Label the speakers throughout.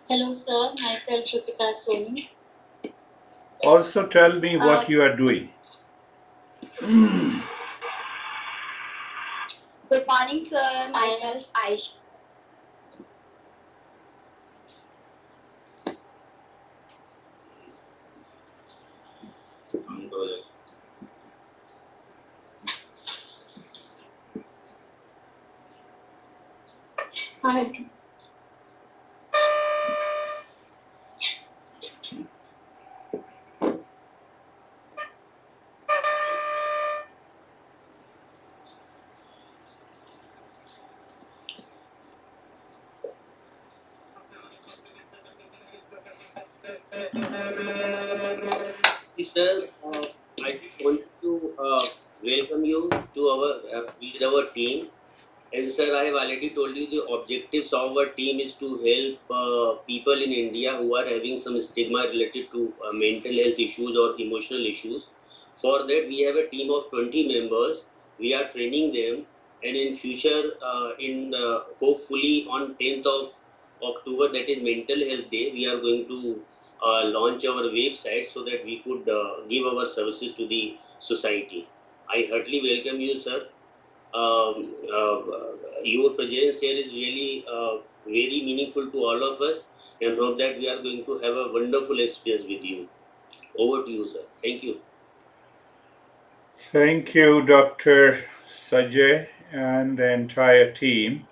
Speaker 1: Hello, sir. Myself, Shrutika Soni.
Speaker 2: Also, tell me what you are doing.
Speaker 1: Good morning, sir. Myself, Aisha. Hi.
Speaker 3: Sir, I just want to welcome you to our team. And sir, I have already told you the objectives of our team is to help people in India who are having some stigma related to mental health issues or emotional issues. For that, we have a team of 20 members. We are training them, and in future, hopefully on 10th of October, that is Mental Health Day, we are going to launch our website so that we could give our services to the society. I heartily welcome you, sir. Your presence here is really very meaningful to all of us, and hope that we are going to have a wonderful experience with you. Over to you, sir. Thank you.
Speaker 2: Thank you, Dr. Sajay and the entire team.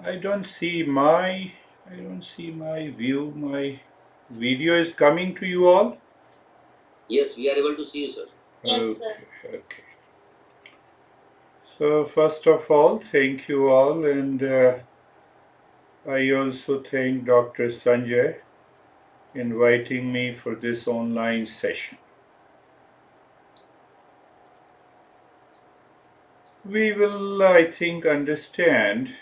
Speaker 2: I don't see my view. My video is coming to you all.
Speaker 3: Yes, we are able to see you, sir.
Speaker 1: Yes, sir.
Speaker 2: Okay. So first of all, thank you all, and I also thank Dr. Sanjay inviting me for this online session. We will, I think, understand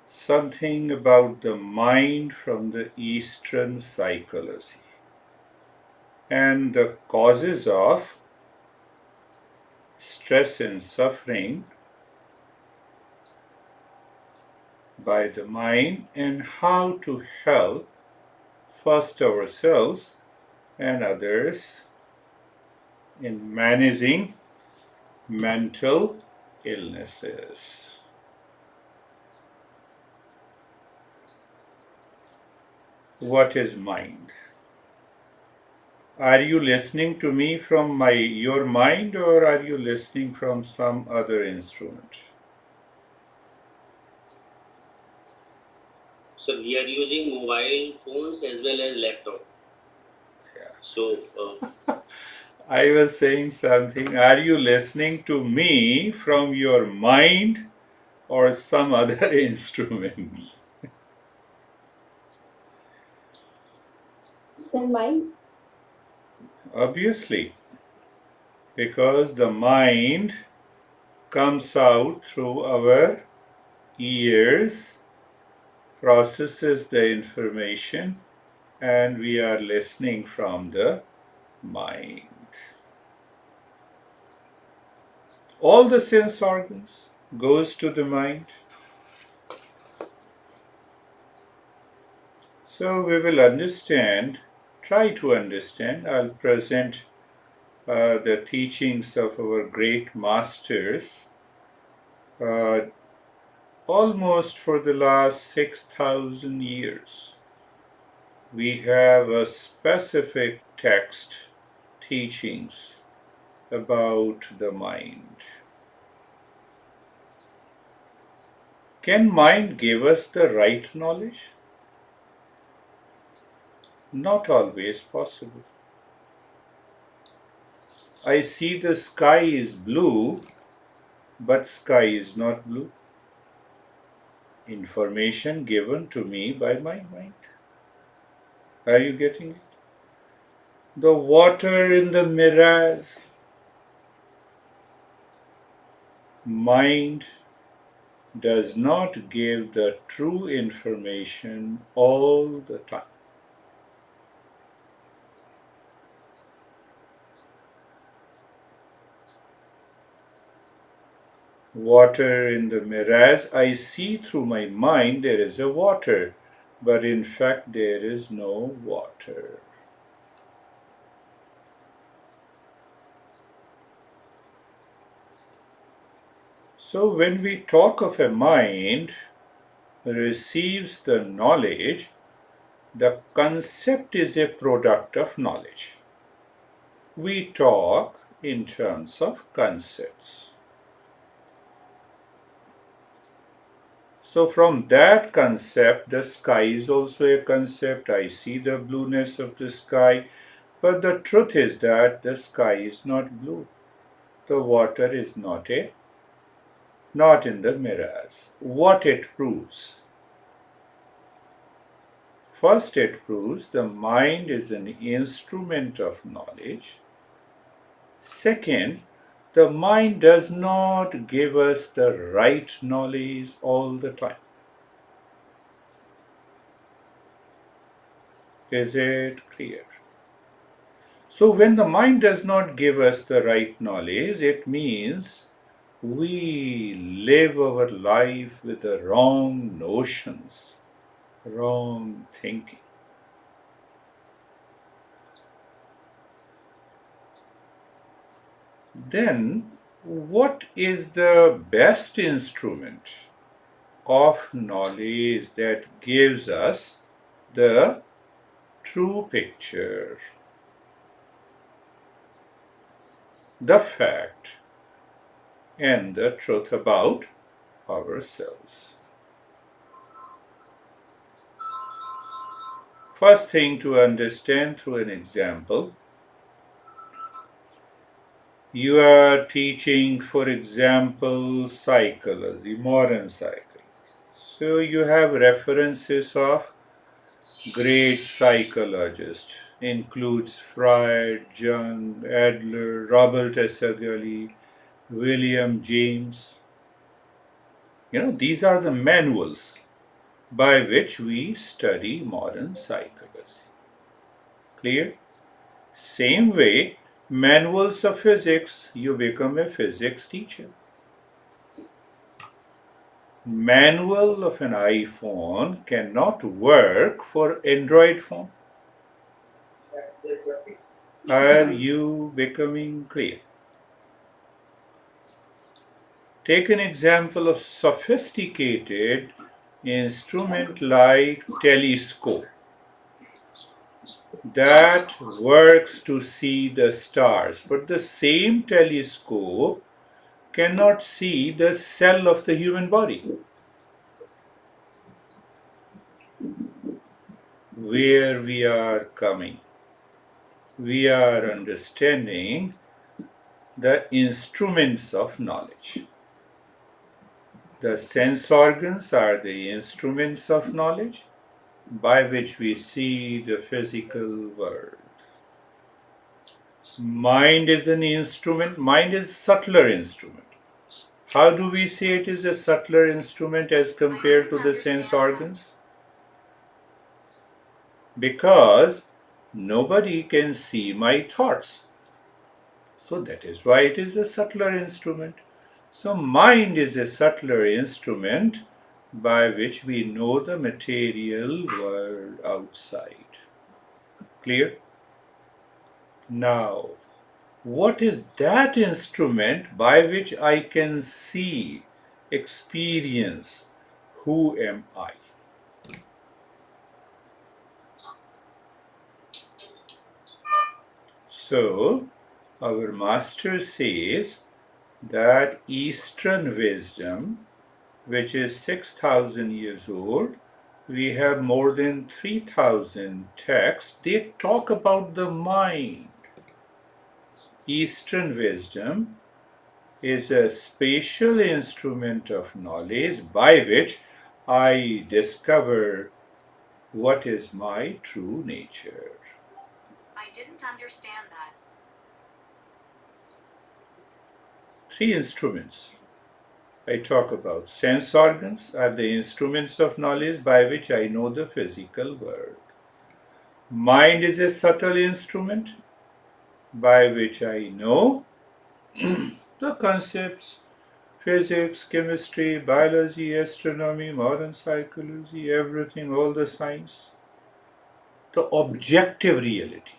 Speaker 2: something about the mind from the Eastern psychology and the causes of stress and suffering by the mind, and how to help first ourselves and others in managing mental illnesses. What is mind? Are you listening to me from your mind, or are you listening from some other instrument?
Speaker 3: So we are using mobile phones as well as laptop.
Speaker 2: Yeah.
Speaker 3: So
Speaker 2: I was saying something. Are you listening to me from your mind or some other instrument?
Speaker 1: Sir, mine.
Speaker 2: Obviously, because the mind comes out through our ears, processes the information, and we are listening from the mind. All the sense organs goes to the mind. So we will understand, try to understand. I'll present the teachings of our great masters uh, almost for the last 6,000 years. We have a specific text teachings about the mind. Can mind give us the right knowledge? Not always possible. I see the sky is blue, but sky is not blue. Information given to me by my mind. Are you getting it? The water in the mirrors. Mind does not give the true information all the time. water in the mirrors. I see through my mind there is a water, but in fact there is no water. So when we talk of a mind receives the knowledge, the concept is a product of knowledge. We talk in terms of concepts. So from that concept, the sky is also a concept. I see the blueness of the sky, but the truth is that the sky is not blue. The water is not in the mirrors. What it proves? First, it proves the mind is an instrument of knowledge. Second, the mind does not give us the right knowledge all the time. Is it clear? So, when the mind does not give us the right knowledge, it means we live our life with the wrong notions, wrong thinking. Then, what is the best instrument of knowledge that gives us the true picture, the fact, and the truth about ourselves? First thing to understand through an example, you are teaching, for example, psychology, modern psychology. So you have references of great psychologists, includes Freud, Jung, Adler, Robert S. Gully, William James. These are the manuals by which we study modern psychology. Clear? Same way, manuals of physics, you become a physics teacher. Manual of an iPhone cannot work for Android phone. Are you becoming clear? Take an example of sophisticated instrument like telescope that works to see the stars, but the same telescope cannot see the cell of the human body. Where we are coming, we are understanding the instruments of knowledge. The sense organs are the instruments of knowledge by which we see the physical world. Mind is an instrument, mind is subtler instrument. How do we say it is a subtler instrument as compared to the sense organs? Because nobody can see my thoughts. So that is why it is a subtler instrument. So mind is a subtler instrument by which we know the material world outside. Clear? Now, what is that instrument by which I can see, experience who am I? So, our master says that Eastern wisdom, which is 6,000 years old, we have more than 3,000 texts, they talk about the mind. Eastern wisdom is a spatial instrument of knowledge by which I discover what is my true nature.
Speaker 4: I didn't understand that.
Speaker 2: Three instruments I talk about. Sense organs are the instruments of knowledge by which I know the physical world. Mind is a subtle instrument by which I know the concepts, Physics, chemistry, biology, astronomy, modern psychology, everything, all the science. The objective reality.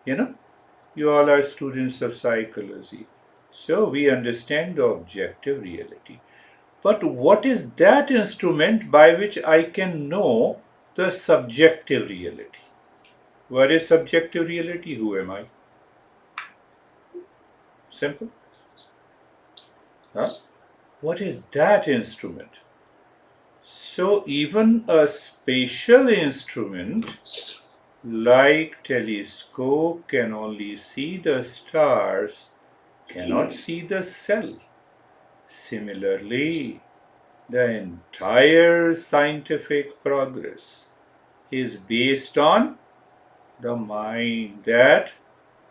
Speaker 2: You all are students of psychology. So we understand the objective reality. But what is that instrument by which I can know the subjective reality? What is subjective reality? Who am I? Simple. Huh? What is that instrument? So even a spatial instrument like telescope can only see the stars, cannot see the cell. Similarly, the entire scientific progress is based on the mind that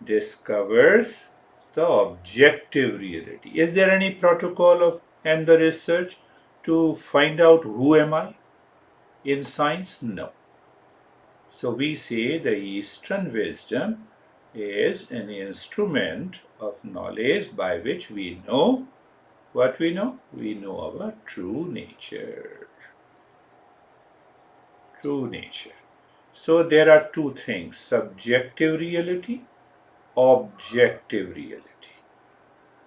Speaker 2: discovers the objective reality. Is there any protocol of and the research to find out who am I in science? No. So we say the Eastern wisdom is an instrument of knowledge by which we know what we know. We know our true nature. True nature. So there are two things: subjective reality, objective reality.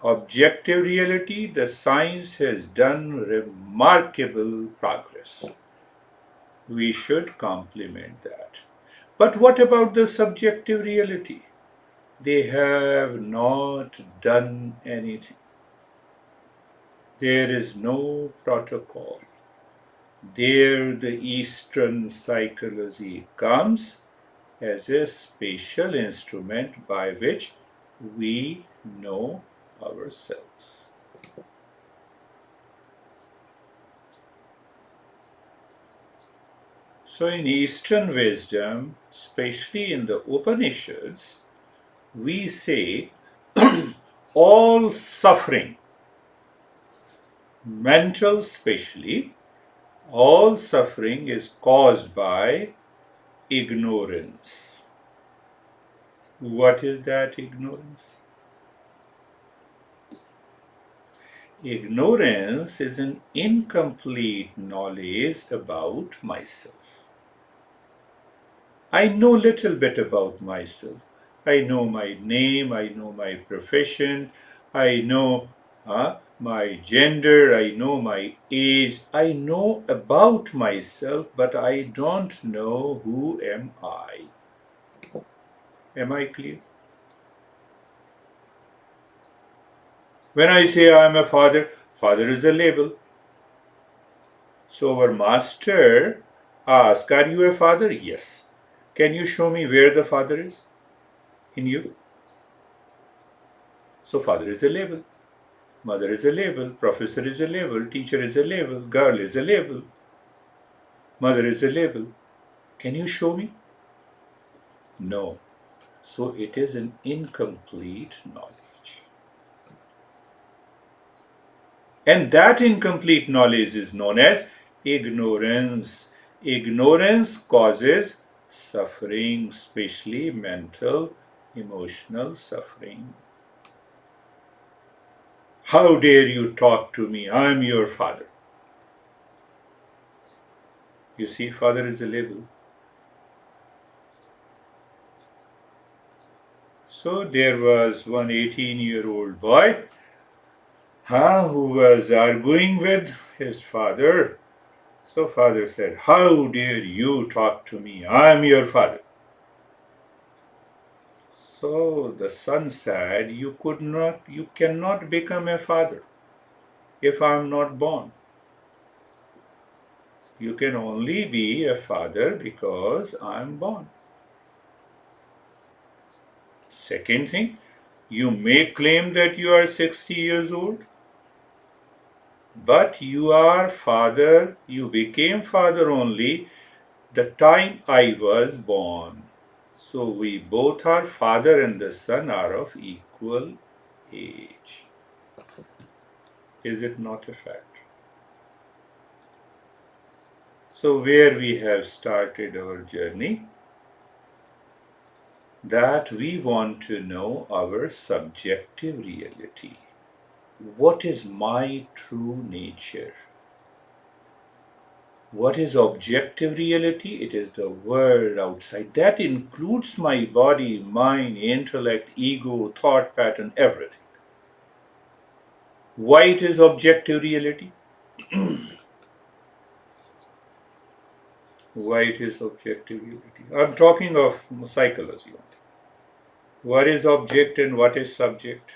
Speaker 2: Objective reality, the science has done remarkable progress. We should compliment that. But what about the subjective reality? They have not done anything. There is no protocol. There, the Eastern psychology comes as a spatial instrument by which we know ourselves. So, in Eastern wisdom, especially in the Upanishads, we say all suffering, mental especially, all suffering is caused by ignorance. What is that ignorance? Ignorance is an incomplete knowledge about myself. I know little bit about myself. I know my name, I know my profession, I know my gender, I know my age, I know about myself, but I don't know who am I. Am I clear? When I say I am a father, father is a label. So our master asks, are you a father? Yes. Can you show me where the father is in you? So father is a label. Mother is a label. Professor is a label. Teacher is a label. Girl is a label. Mother is a label. Can you show me? No. So it is an incomplete knowledge. And that incomplete knowledge is known as ignorance. Ignorance causes suffering, especially mental, emotional suffering. How dare you talk to me? I am your father. You see, father is a label. So there was one 18-year-old boy who was arguing with his father. So father said, how dare you talk to me? I am your father. So the son said, you cannot become a father if I am not born. You can only be a father because I am born. Second thing, you may claim that you are 60 years old, but you are father, you became father only the time I was born. So we both are father and the son are of equal age. Is it not a fact? So where we have started our journey, that we want to know our subjective reality. what is my true nature? What is objective reality? It is the world outside. That includes my body, mind, intellect, ego, thought pattern, everything. Why it is objective reality? Why it is objective reality? I'm talking of psychology. What is object and what is subject?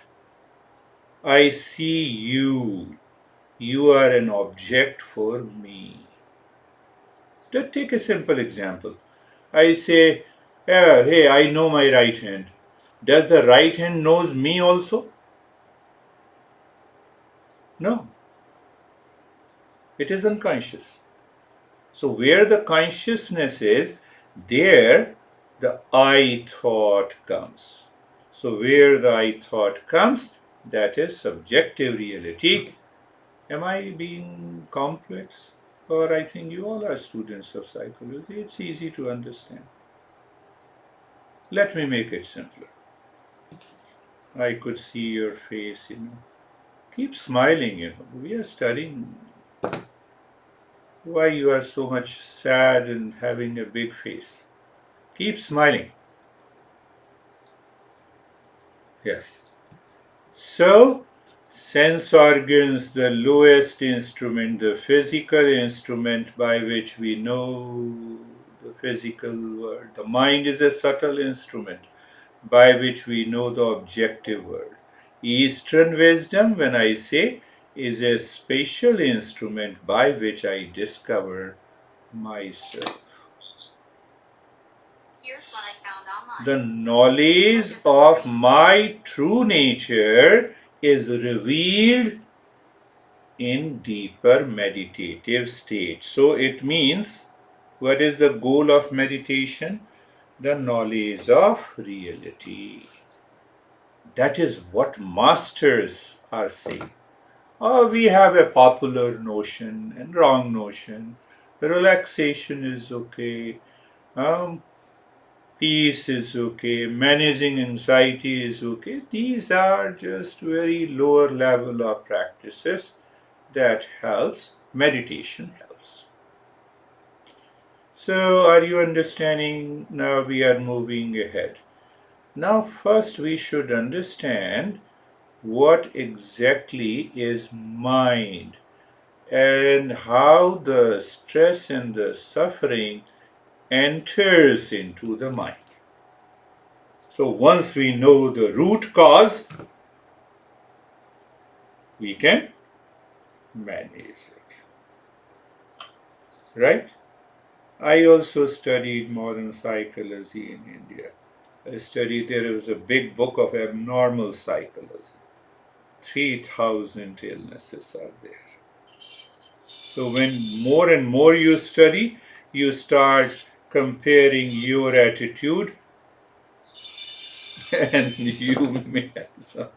Speaker 2: I see you. You are an object for me. Let's take a simple example. I say, hey, I know my right hand. Does the right hand knows me also? No. It is unconscious. So where the consciousness is, there the I thought comes. So where the I thought comes, that is subjective reality. Am I being complex? Or I think you all are students of psychology. It's easy to understand. Let me make it simpler. I could see your face, Keep smiling. We are studying. Why you are so much sad and having a big face? Keep smiling. Yes. So, sense organs, the lowest instrument, the physical instrument by which we know the physical world. The mind is a subtle instrument by which we know the objective world. Eastern wisdom, when I say, is a spatial instrument by which I discover myself.
Speaker 4: Here's what I found online.
Speaker 2: The knowledge of my true nature is revealed in deeper meditative state. So it means, what is the goal of meditation? The knowledge of reality. That is what masters are saying. We have a popular notion and wrong notion. Relaxation is okay. Peace is okay. Managing anxiety is okay. These are just very lower level of practices that helps. Meditation helps. So, are you understanding? Now we are moving ahead. Now, first we should understand what exactly is mind and how the stress and the suffering enters into the mind. So once we know the root cause, we can manage it. Right? I also studied modern psychology in India. There was a big book of abnormal psychology. 3,000 illnesses are there. So when more and more you study, you start comparing your attitude and you may have some.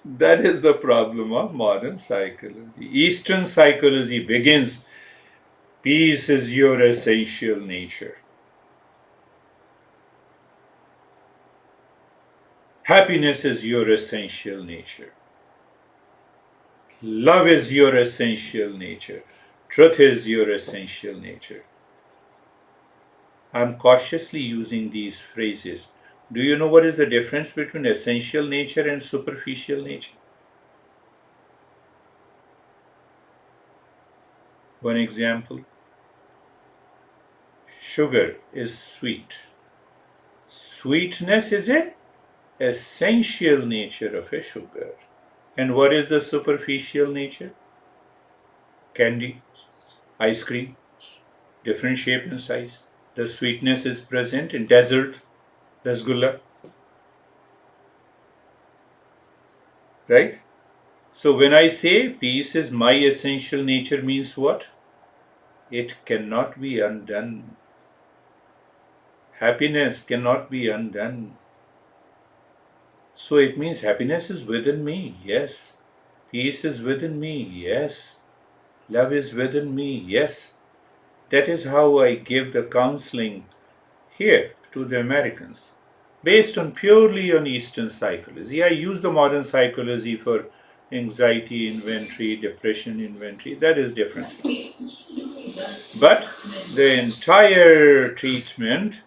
Speaker 2: That is the problem of modern psychology. Eastern psychology begins, peace is your essential nature. Happiness is your essential nature. Love is your essential nature. Truth is your essential nature. I'm cautiously using these phrases. Do you know what is the difference between essential nature and superficial nature? One example, sugar is sweet. Sweetness is a essential nature of a sugar. And what is the superficial nature? Candy, ice cream, different shape and size. The sweetness is present in dessert, rasgulla, right? So when I say peace is my essential nature means what? It cannot be undone. Happiness cannot be undone. So it means happiness is within me, yes. Peace is within me, yes. Love is within me, yes. That is how I give the counseling here to the Americans. based on purely on Eastern psychology. I use the modern psychology for anxiety inventory, depression inventory, that is different. But the entire treatment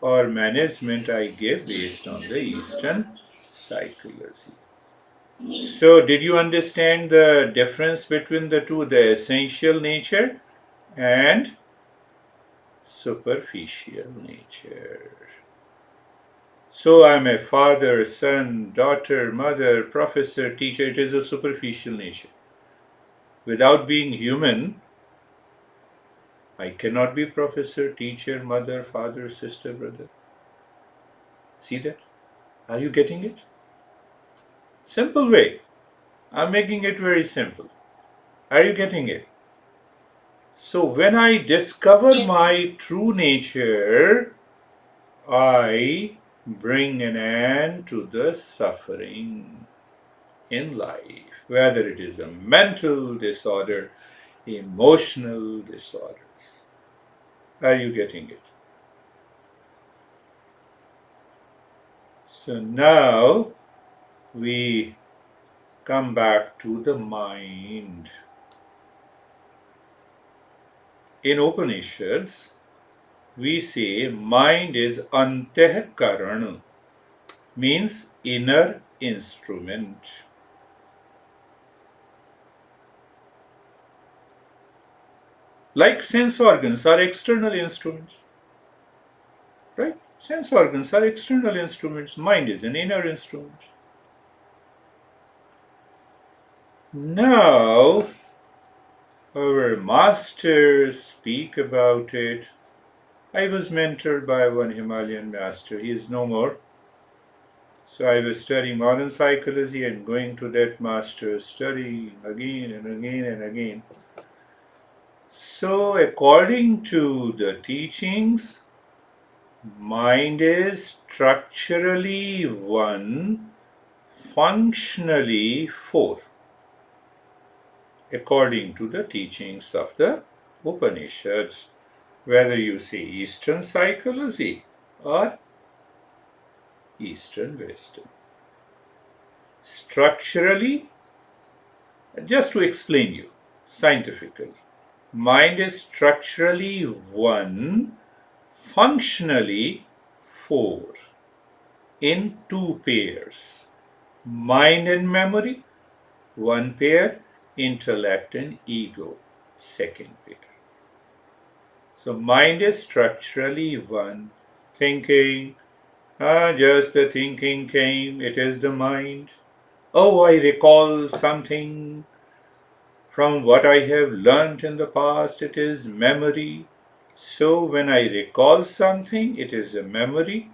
Speaker 2: or management I give based on the Eastern psychology. So, did you understand the difference between the two, the essential nature and superficial nature? So, I'm a father, son, daughter, mother, professor, teacher. It is a superficial nature. Without being human, I cannot be professor, teacher, mother, father, sister, brother. See that? Are you getting it? Simple way. I'm making it very simple. Are you getting it? So when I discover my true nature, I bring an end to the suffering in life, whether it is a mental disorder, emotional disorders. Are you getting it? So now we come back to the mind. In Upanishads, we say mind is antahkarana, means inner instrument. Like sense organs are external instruments, right? Sense organs are external instruments. Mind is an inner instrument. Now, our masters speak about it. I was mentored by one Himalayan master. He is no more. So I was studying modern psychology and going to that master, studying again and again and again. So, according to the teachings, mind is structurally one, functionally four, according to the teachings of the Upanishads, whether you say Eastern psychology or Eastern wisdom. Structurally, just to explain you scientifically, mind is structurally one, functionally four, in two pairs. Mind and memory, one pair, intellect and ego, second pair. So mind is structurally one. Thinking, just the thinking came, it is the mind. Oh, I recall something from what I have learnt in the past, it is memory. So when I recall something, it is a memory.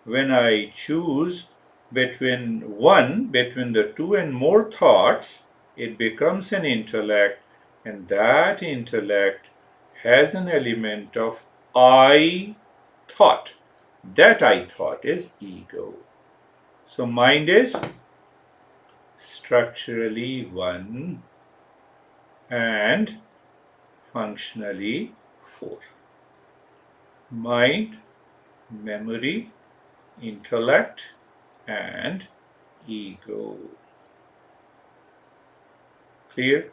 Speaker 2: When I choose between the two and more thoughts, it becomes an intellect, and that intellect has an element of I thought. That I thought is ego. So mind is structurally one and functionally four. Mind, memory, intellect, and ego. Clear?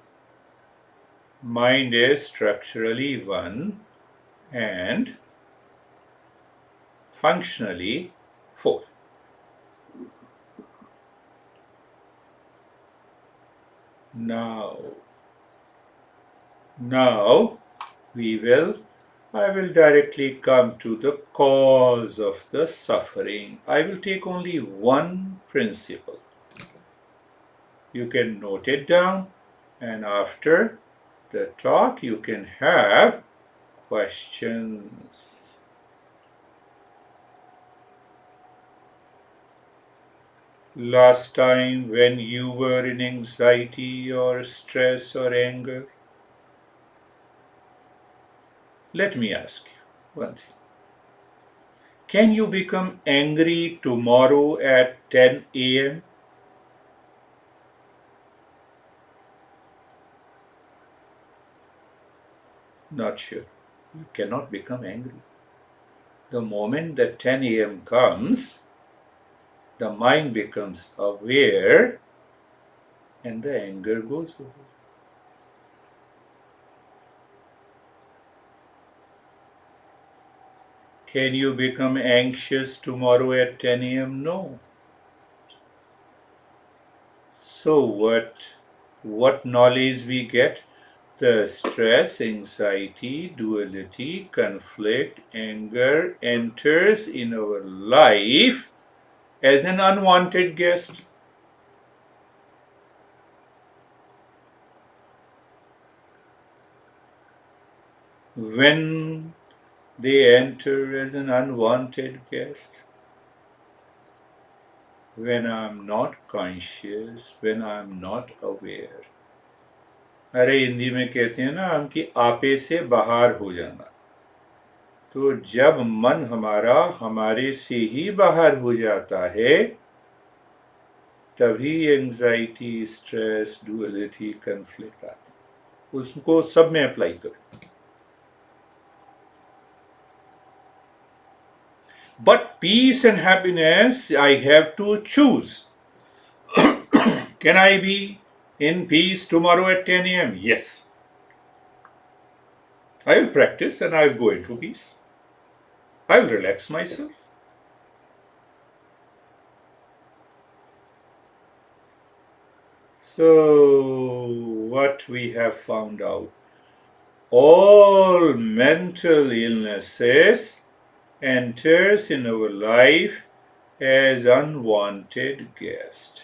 Speaker 2: Mind is structurally one and functionally four. Now I will directly come to the cause of the suffering. I will take only one principle. You can note it down, and after the talk you can have questions. Last time when you were in anxiety or stress or anger, let me ask you one thing. Can you become angry tomorrow at 10 a.m.? Not sure. You cannot become angry. The moment that 10 a.m. comes, the mind becomes aware, and the anger goes away. Can you become anxious tomorrow at 10 a.m.? No. So what knowledge we get? The stress, anxiety, duality, conflict, anger enters in our life as an unwanted guest. When they enter as an unwanted guest, when I'm not conscious, when I'm not aware. अरे हिंदी में कहते हैं ना हम कि आपे से बाहर हो जाना। तो जब मन हमारा हमारे से ही बाहर हो जाता है तभी एंजाइटी, स्ट्रेस, डुअलिटी, कन्फ्लिक्ट आती है। उसको सब में अप्लाई करो। But peace and happiness, I have to choose. Can I be in peace tomorrow at 10 a.m.? Yes. I will practice and I will go into peace. I will relax myself. So, what we have found out, all mental illnesses enters in our life as unwanted guest.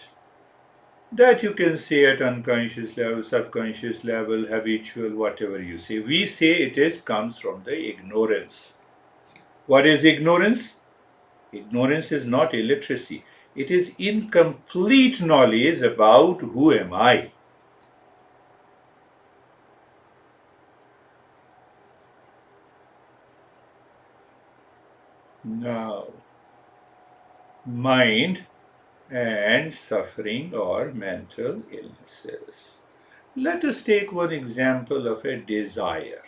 Speaker 2: That you can say at unconscious level, subconscious level, habitual, whatever you say. We say it comes from the ignorance. What is ignorance? Ignorance is not illiteracy. It is incomplete knowledge about who am I. Now, mind and suffering or mental illnesses. Let us take one example of a desire,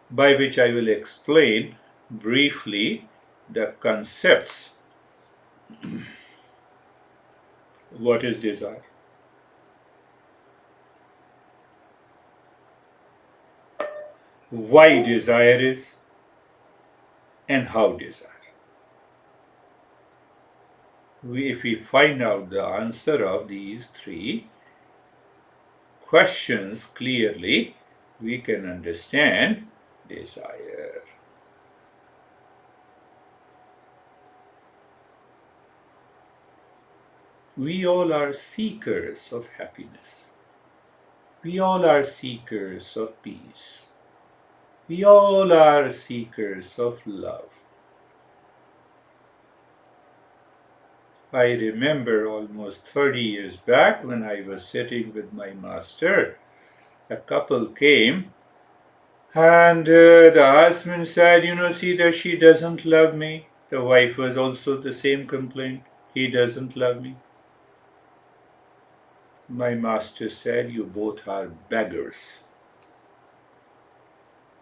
Speaker 2: by which I will explain briefly the concepts. What is desire? Why desire is, and how desire. If we find out the answer of these three questions clearly, we can understand desire. We all are seekers of happiness. We all are seekers of peace. We all are seekers of love. I remember almost 30 years back when I was sitting with my master, a couple came and the husband said, see that she doesn't love me. The wife was also the same complaint. He doesn't love me. My master said, you both are beggars.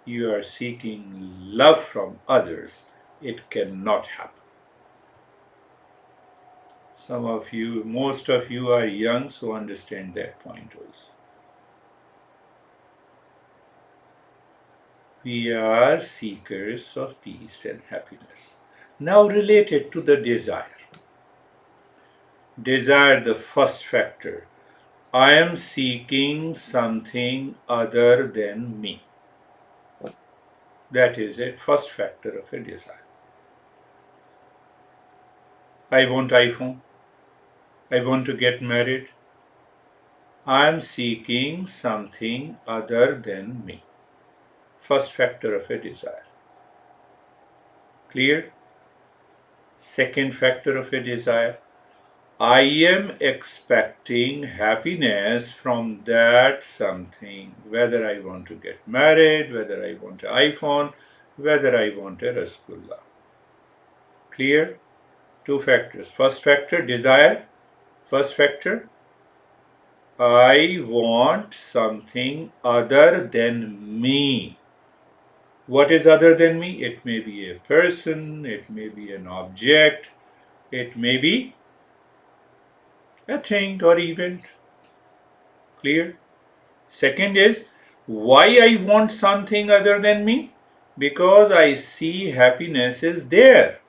Speaker 2: You are seeking love from others. It cannot happen. Some of you, most of you are young, so understand that point also. We are seekers of peace and happiness. Now related to the desire. Desire, the first factor. I am seeking something other than me. That is a first factor of a desire. I want iPhone. I want to get married. I am seeking something other than me. First factor of a desire. Clear? Second factor of a desire. I am expecting happiness from that something, whether I want to get married, whether I want an iPhone, whether I want a Rasgulla. Clear? Two factors. First factor, desire. First factor, I want something other than me. What is other than me? It may be a person, it may be an object, It may be a thing or event. Clear? Second is, why I want something other than me? Because I see happiness is there.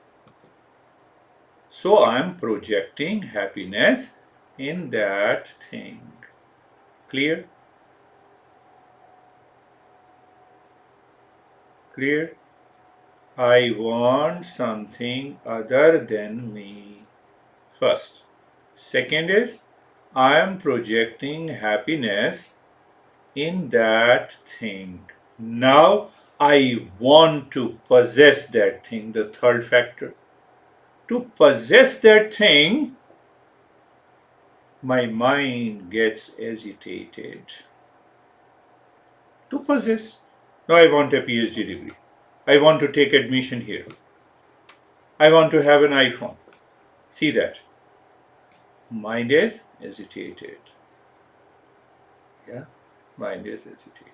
Speaker 2: So I am projecting happiness in that thing. Clear? Clear? I want something other than me. First. Second is, I am projecting happiness in that thing. Now I want to possess that thing, the third factor. To possess that thing, my mind gets agitated. To possess. Now I want a PhD degree. I want to take admission here. I want to have an iPhone. See that. Mind is agitated. Yeah, mind is agitated.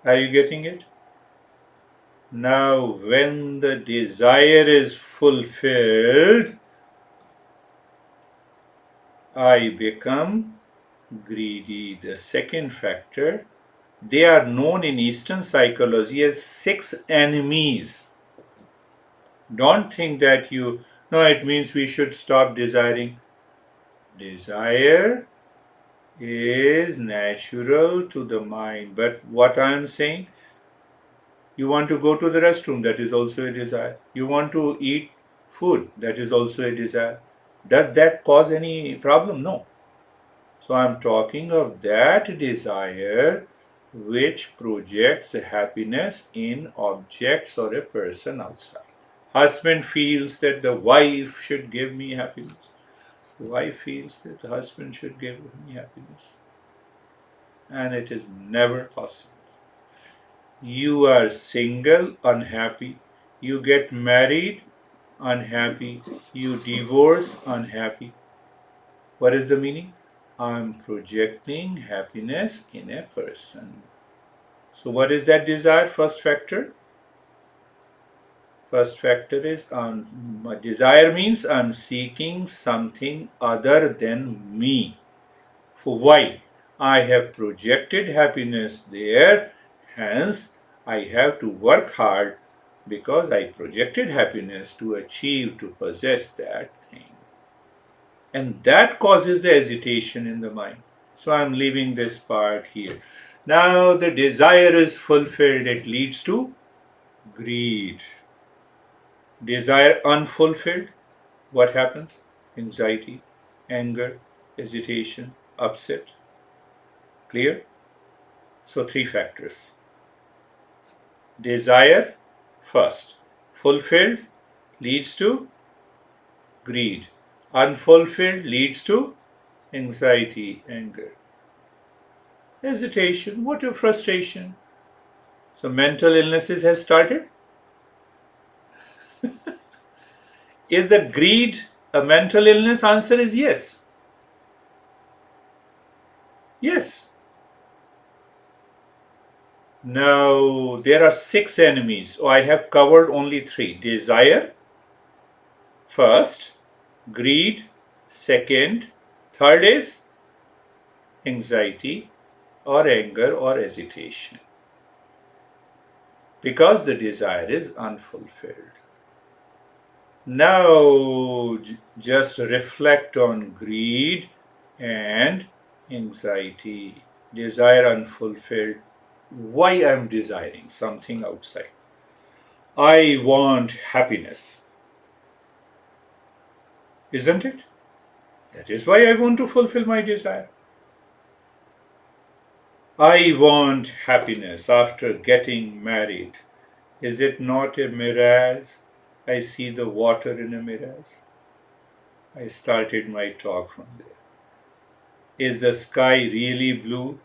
Speaker 2: Are you getting it? Now, when the desire is fulfilled, I become greedy. The second factor, they are known in Eastern psychology as six enemies. Don't think that no, it means we should stop desiring. Desire is natural to the mind. But what I am saying, you want to go to the restroom, that is also a desire. You want to eat food, that is also a desire. Does that cause any problem? No. So I'm talking of that desire which projects happiness in objects or a person outside. Husband feels that the wife should give me happiness. Wife feels that the husband should give me happiness. And it is never possible. You are single, unhappy. You get married, unhappy. You divorce, unhappy. What is the meaning? I'm projecting happiness in a person. So, what is that desire? First factor. First factor is desire means I'm seeking something other than me. For why? I have projected happiness there, hence I have to work hard because I projected happiness to achieve, to possess that thing. And that causes the hesitation in the mind. So I'm leaving this part here. Now the desire is fulfilled, it leads to greed. Desire unfulfilled, what happens? Anxiety, anger, hesitation, upset. Clear? So, three factors. Desire first, fulfilled leads to greed, unfulfilled leads to anxiety, anger, hesitation, what a frustration. So, mental illnesses has started. Is the greed a mental illness? Answer is yes. Yes. Now, there are six enemies. I have covered only three. Desire, first, greed, second, third is anxiety or anger or hesitation because the desire is unfulfilled. Now, just reflect on greed and anxiety, desire unfulfilled. Why I am desiring something outside? I want happiness, isn't it? That is why I want to fulfill my desire. I want happiness after getting married. Is it not a mirage? I see the water in a mirage. I started my talk from there. Is the sky really blue?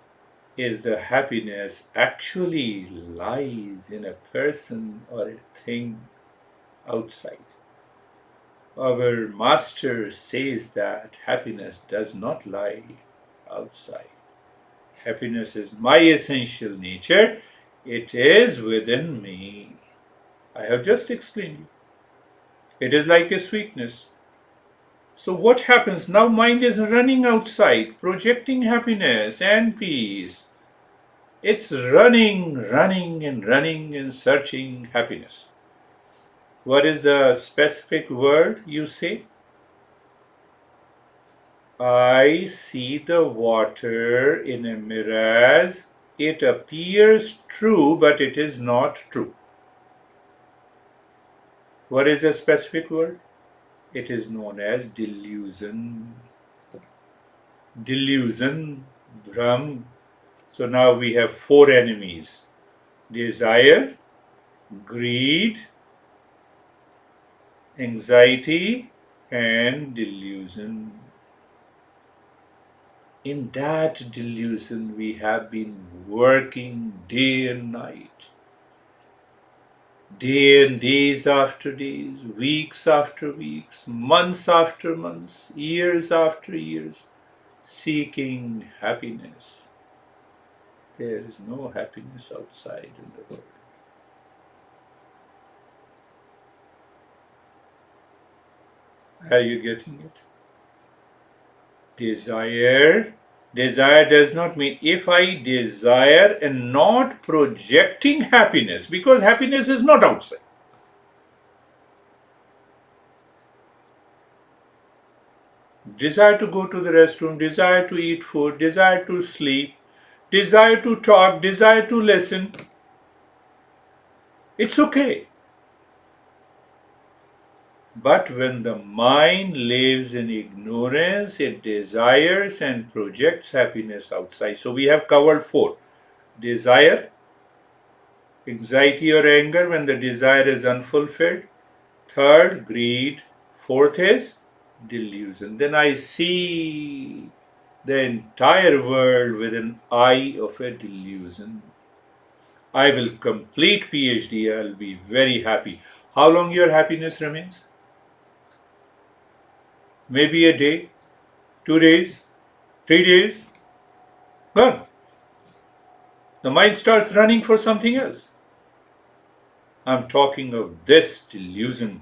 Speaker 2: Is the happiness actually lies in a person or a thing outside? Our master says that happiness does not lie outside. Happiness is my essential nature. It is within me. I have just explained you. It is like a sweetness. So what happens? Now mind is running outside, projecting happiness and peace. It's running, running and running and searching happiness. What is the specific word you say? I see the water in a mirage. It appears true, but it is not true. What is a specific word? It is known as delusion. Delusion, Brahm. So now we have four enemies: desire, greed, anxiety, and delusion. In that delusion, we have been working day and night, day and days after days, weeks after weeks, months after months, years after years, seeking happiness. There is no happiness outside in the world. Are you getting it? Desire. Desire does not mean if I desire and not projecting happiness, because happiness is not outside. Desire to go to the restroom, desire to eat food, desire to sleep, desire to talk, desire to listen. It's okay. But when the mind lives in ignorance, it desires and projects happiness outside. So we have covered four: desire, anxiety or anger when the desire is unfulfilled. Third, greed. Fourth is delusion. Then I see the entire world with an eye of a delusion. I will complete PhD. I'll be very happy. How long your happiness remains? Maybe a day, 2 days, 3 days. Gone. The mind starts running for something else. I'm talking of this delusion.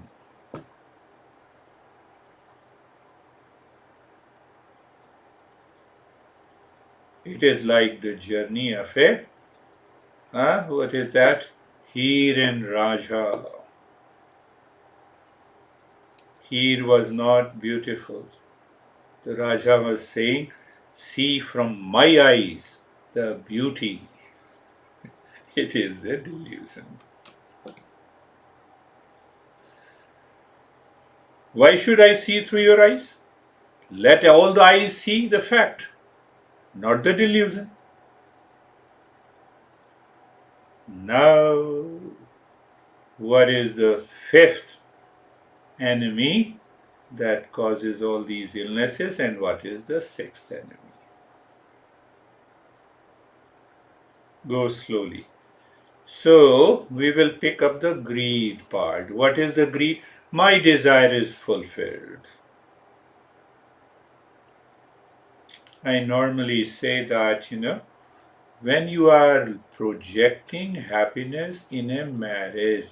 Speaker 2: It is like the journey of a, what is that? Heer and Raja. Heer was not beautiful. The Raja was saying, see from my eyes the beauty. It is a delusion. Why should I see through your eyes? Let all the eyes see the fact, not the delusion. Now, what is the fifth enemy that causes all these illnesses, and what is the sixth enemy? Go slowly. So, we will pick up the greed part. What is the greed? My desire is fulfilled. I normally say that, when you are projecting happiness in a marriage,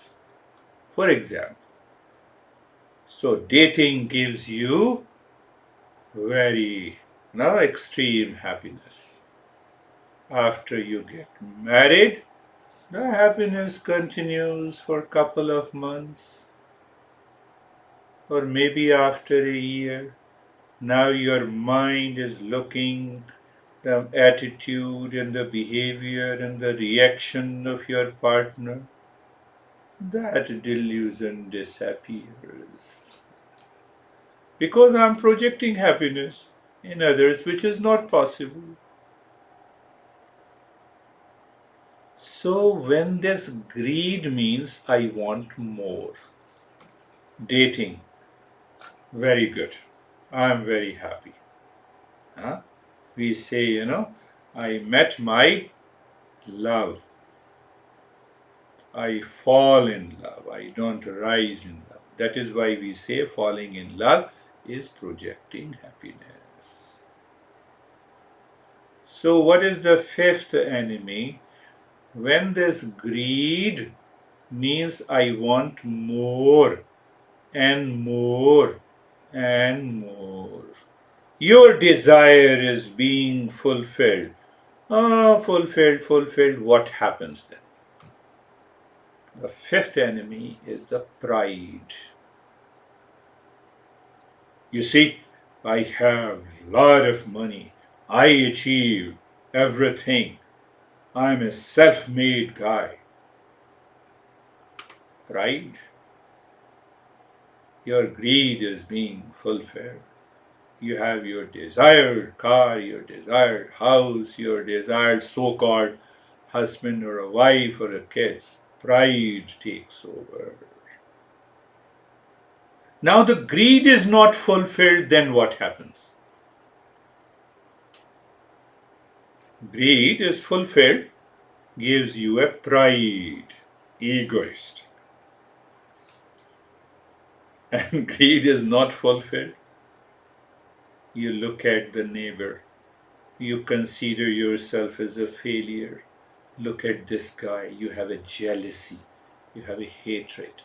Speaker 2: for example, so dating gives you very extreme happiness. After you get married, the happiness continues for a couple of months or maybe after a year. Now your mind is looking the attitude and the behavior and the reaction of your partner. That delusion disappears. Because I'm projecting happiness in others, which is not possible. So, when this greed means I want more, dating, very good. I'm very happy. Huh? We say, I met my love. I fall in love. I don't rise in love. That is why we say falling in love is projecting happiness. So, what is the fifth enemy? When this greed means I want more and more and more. Your desire is being fulfilled. Fulfilled. What happens then? The fifth enemy is the pride. You see, I have a lot of money. I achieve everything. I'm a self-made guy. Pride. Your greed is being fulfilled. You have your desired car, your desired house, your desired so-called husband or a wife or a kids. Pride takes over. Now the greed is not fulfilled, then what happens? Greed is fulfilled, gives you a pride, egoist. And greed is not fulfilled. You look at the neighbor. You consider yourself as a failure. Look at this guy. You have a jealousy. You have a hatred.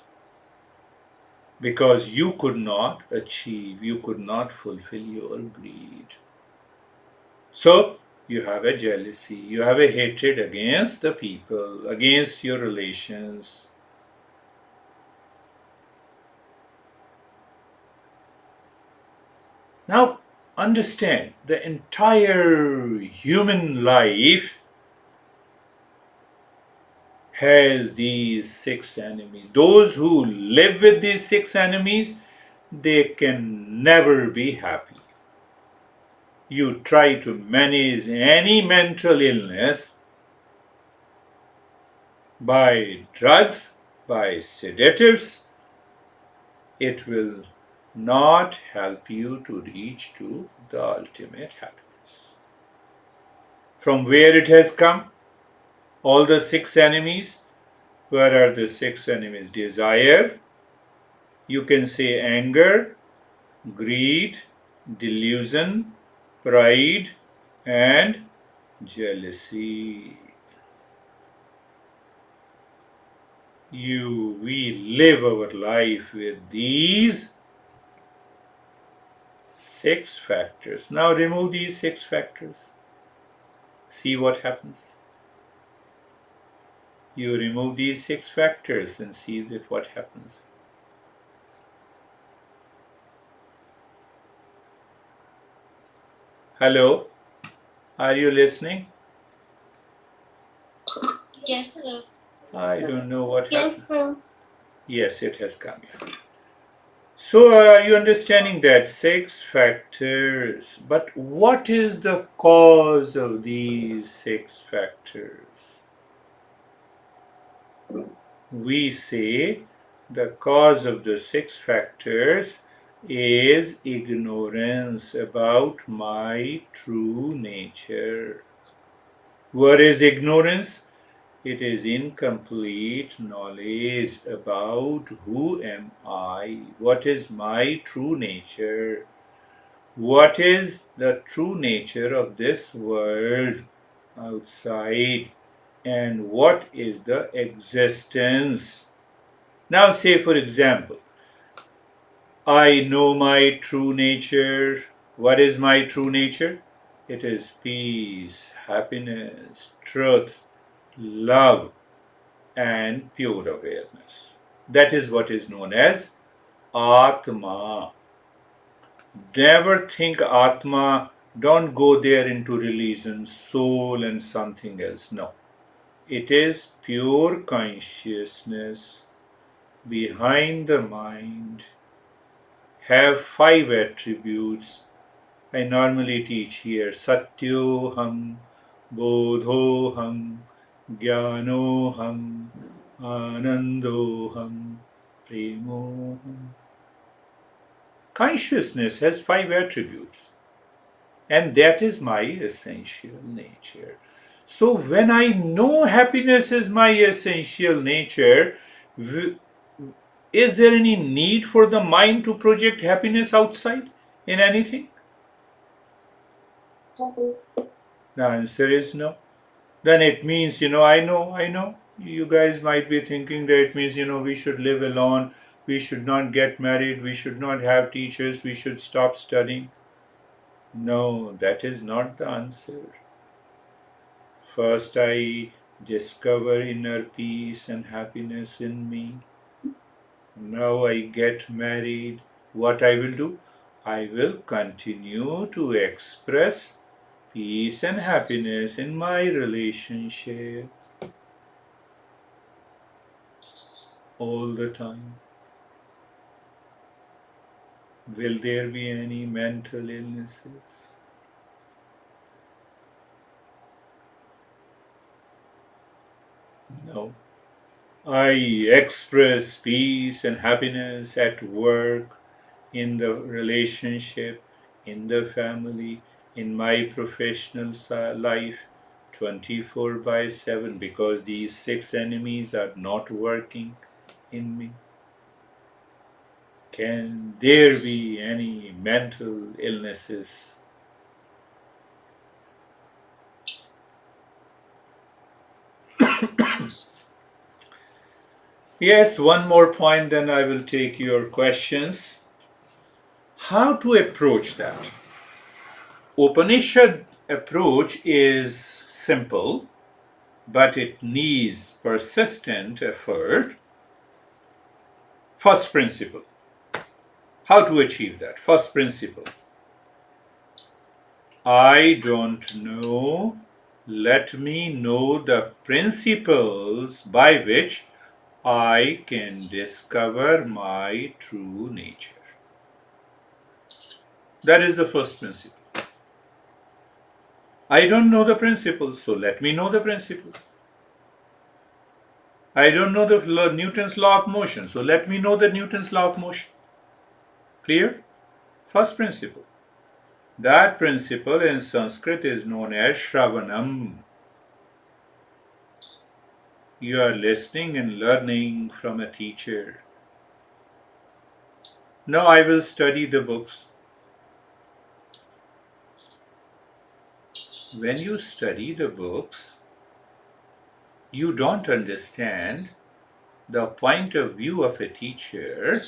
Speaker 2: Because you could not achieve, you could not fulfill your greed. So, you have a jealousy. You have a hatred against the people, against your relations. Now, understand the entire human life has these six enemies. Those who live with these six enemies, they can never be happy. You try to manage any mental illness by drugs, by sedatives, it will not help you to reach to the ultimate happiness. From where it has come? All the six enemies. Where are the six enemies? Desire, you can say anger, greed, delusion, pride, and jealousy. We live our life with these six factors. Now remove these six factors. See what happens. You remove these six factors and see that what happens. Hello? Are you listening?
Speaker 1: Yes, sir.
Speaker 2: I don't know what
Speaker 1: Yes,
Speaker 2: happened.
Speaker 1: sir.
Speaker 2: Yes, it has come here. So, are you understanding that? Six factors. But what is the cause of these six factors? We say the cause of the six factors is ignorance about my true nature. What is ignorance? It is incomplete knowledge about who am I, what is my true nature, what is the true nature of this world outside, and what is the existence. Now, say for example, I know my true nature. What is my true nature? It is peace, happiness, truth, love, and pure awareness. That is what is known as Atma. Never think Atma, don't go there into religion, soul, and something else. No. It is pure consciousness behind the mind. Have five attributes. I normally teach here Satyoham, Bodhoham, Jnanoham, Anandoham, Premoham. Consciousness has five attributes, and that is my essential nature. So, when I know happiness is my essential nature, is there any need for the mind to project happiness outside in anything? The answer is no. Then it means, I know. You guys might be thinking that it means, we should live alone, we should not get married, we should not have teachers, we should stop studying. No, that is not the answer. First, I discover inner peace and happiness in me. Now I get married. What I will do? I will continue to express peace and happiness in my relationship all the time. Will there be any mental illnesses? No. I express peace and happiness at work, in the relationship, in the family, in my professional life, 24/7, because these 6 enemies are not working in me. Can there be any mental illnesses? Yes, one more point, then I will take your questions. How to approach that? Upanishad approach is simple, but it needs persistent effort. First principle. How to achieve that? First principle. I don't know. Let me know the principles by which I can discover my true nature. That is the first principle. I don't know the principles, so let me know the principles. I don't know the Newton's law of motion, so let me know the Newton's law of motion. Clear? First principle. That principle in Sanskrit is known as Shravanam. You are listening and learning from a teacher. Now I will study the books. When you study the books, you don't understand the point of view of a teacher.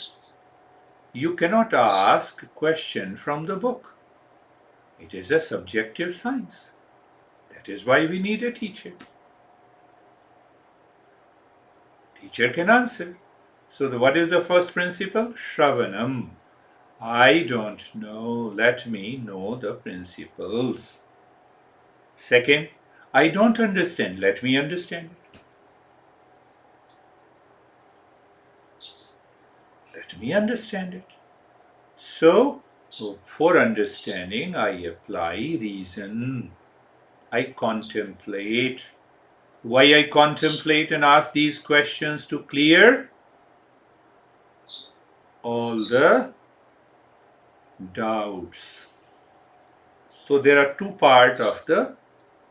Speaker 2: You cannot ask a question from the book. It is a subjective science. That is why we need a teacher. Teacher can answer. So what is the first principle? Shravanam. I don't know. Let me know the principles. Second, I don't understand. Let me understand it. Let me understand it. So, for understanding, I apply reason. I contemplate. Why I contemplate and ask these questions? To clear all the doubts. So there are two parts of the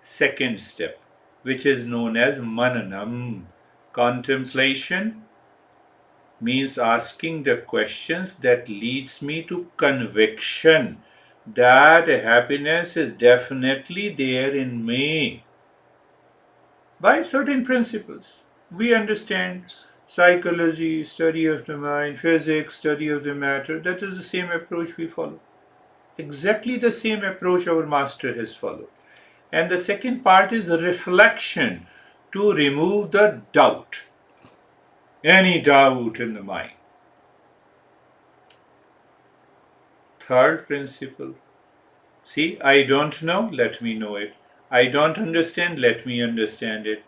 Speaker 2: second step, which is known as mananam. Contemplation means asking the questions that leads me to conviction that happiness is definitely there in me by certain principles. We understand psychology, study of the mind, physics, study of the matter. That is the same approach we follow. Exactly the same approach our master has followed. And the second part is reflection, to remove the doubt, any doubt in the mind. Third principle. See, I don't know, let me know it. I don't understand, let me understand it.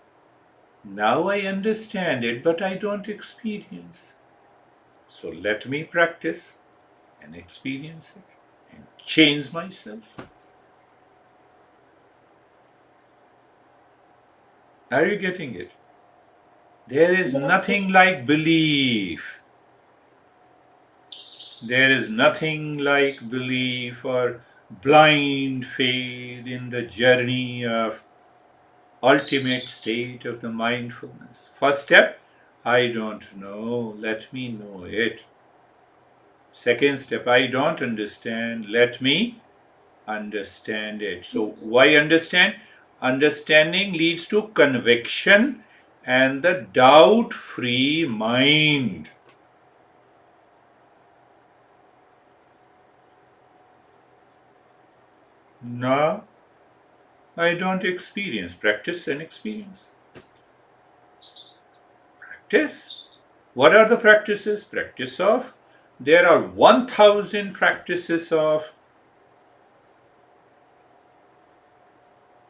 Speaker 2: Now I understand it, but I don't experience. So let me practice and experience it and change myself. Are you getting it? There is nothing like belief. There is nothing like belief or blind faith in the journey of ultimate state of the mindfulness. First step, I don't know, let me know it. Second step, I don't understand, let me understand it. So why understand? Understanding leads to conviction, and the doubt-free mind. No, I don't experience. Practice and experience. Practice. What are the practices? Practice of. There are 1,000 practices of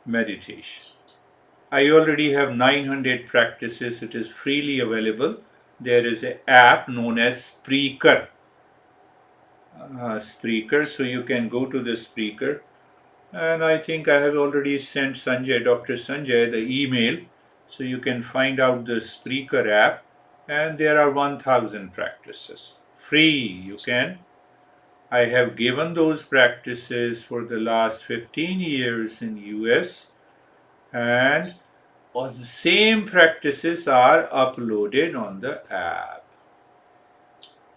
Speaker 2: meditation. I already have 900 practices. It is freely available. There is an app known as Spreaker. So you can go to the Spreaker. And I think I have already sent Sanjay, Dr. Sanjay, the email. So you can find out the Spreaker app. And there are 1,000 practices. Free, you can. I have given those practices for the last 15 years in US, and all the same practices are uploaded on the app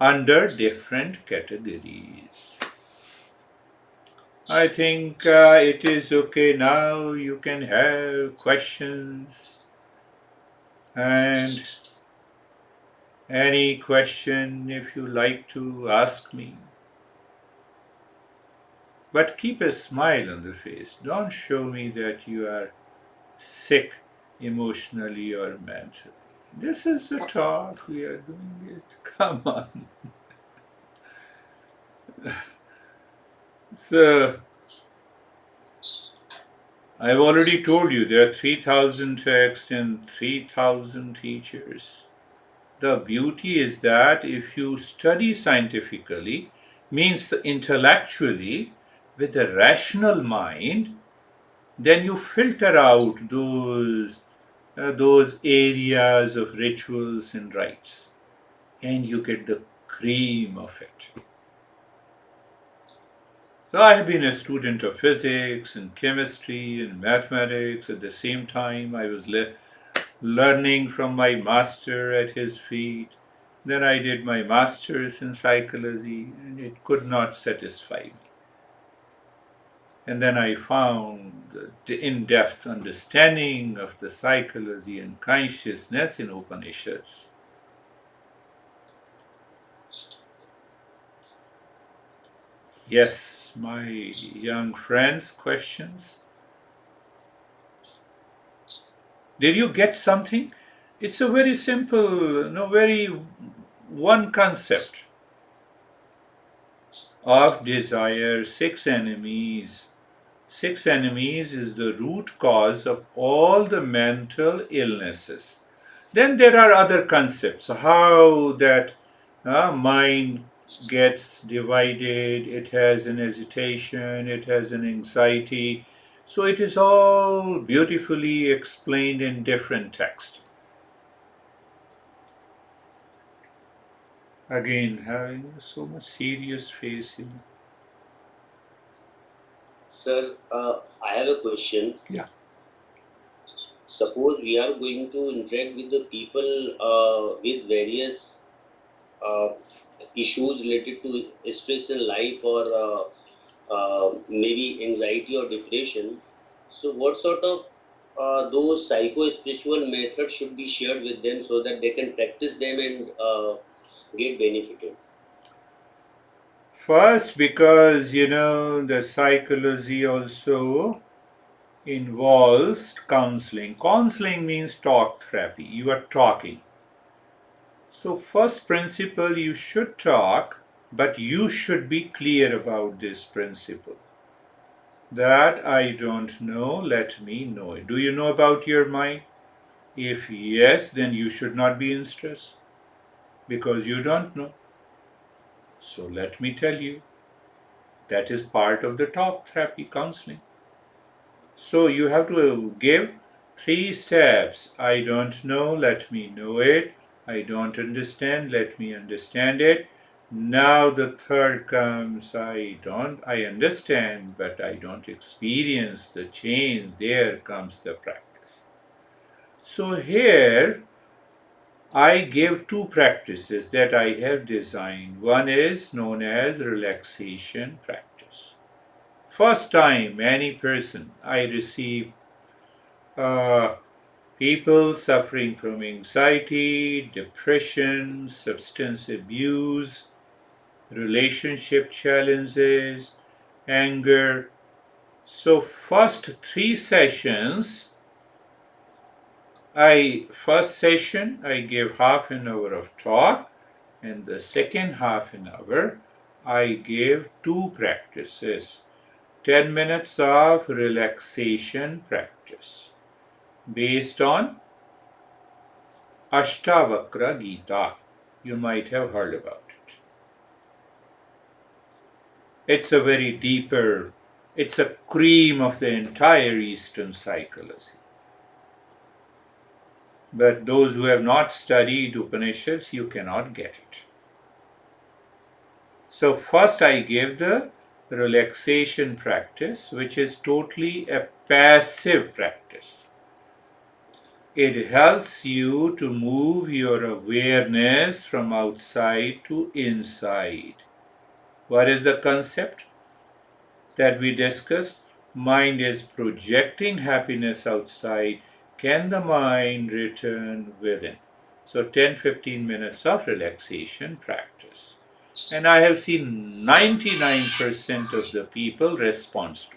Speaker 2: under different categories. I think it is okay now. You can have questions, and any question if you like to ask me. But keep a smile on the face. Don't show me that you are sick emotionally or mentally. This is a talk, we are doing it. Come on. So, I've already told you there are 3,000 texts and 3,000 teachers. The beauty is that if you study scientifically, means intellectually, with a rational mind, then you filter out those areas of rituals and rites, and you get the cream of it. So I have been a student of physics and chemistry and mathematics. At the same time, I was learning from my master at his feet. Then I did my master's in psychology, and it could not satisfy me. And then I found the in-depth understanding of the psychology and consciousness in Upanishads. Yes, my young friends, questions? Did you get something? It's a very simple, very one concept of desire, six enemies. Six enemies is the root cause of all the mental illnesses. Then there are other concepts, how that mind gets divided, it has an hesitation, it has an anxiety. So it is all beautifully explained in different texts. Again, having so much serious face.
Speaker 3: Sir, I have a question.
Speaker 2: Yeah.
Speaker 3: Suppose we are going to interact with the people with various uh, issues related to stress in life or maybe anxiety or depression. So, what sort of those psycho-spiritual methods should be shared with them so that they can practice them and get benefited?
Speaker 2: First, because the psychology also involves counseling. Counseling means talk therapy. You are talking. So, first principle, you should talk, but you should be clear about this principle. That I don't know, let me know it. Do you know about your mind? If yes, then you should not be in stress because you don't know. So, let me tell you. That is part of the talk therapy counseling. So you have to give 3 steps. I don't know, let me know it. I don't understand, let me understand it. Now the third comes, I understand, but I don't experience the change. There comes the practice. So here I give 2 practices that I have designed. One is known as relaxation practice. First time any person I receive People suffering from anxiety, depression, substance abuse, relationship challenges, anger. So first 3 sessions, first session I gave half an hour of talk, and the second half an hour I gave 2 practices. 10 minutes of relaxation practice based on Ashtavakra Gita. You might have heard about it. It's a very deeper, it's a cream of the entire Eastern psychology. But those who have not studied Upanishads, you cannot get it. So first I gave the relaxation practice, which is totally a passive practice. It helps you to move your awareness from outside to inside. What is the concept that we discussed? Mind is projecting happiness outside. Can the mind return within? So 10-15 minutes of relaxation practice. And I have seen 99% of the people respond to it.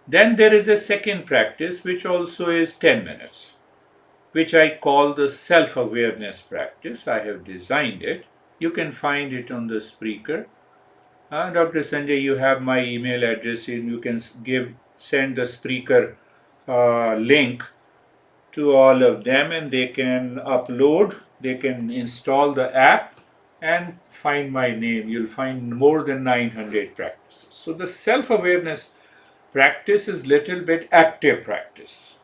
Speaker 2: Then there is a second practice which also is 10 minutes, which I call the self-awareness practice. I have designed it. You can find it on the speaker. Dr. Sanjay, you have my email address, and you can send the speaker link to all of them, and they can upload, they can install the app and find my name. You'll find more than 900 practices. So the self-awareness practice is little bit active practice.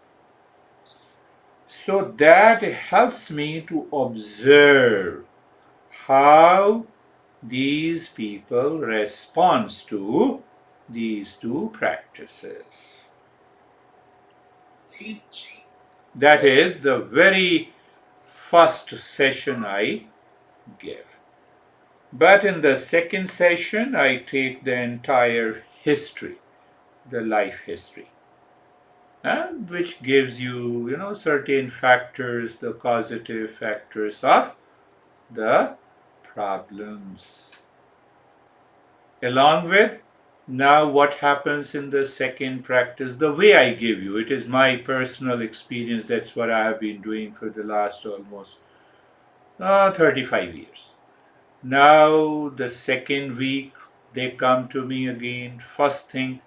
Speaker 2: So that helps me to observe how these people respond to these 2 practices. That is the very first session I give. But in the second session, I take the entire history, the life history, which gives you, certain factors, the causative factors of the problems. Along with, now what happens in the second practice, the way I give you, it is my personal experience. That's what I have been doing for the last almost 35 years. Now the second week, they come to me again. First thing,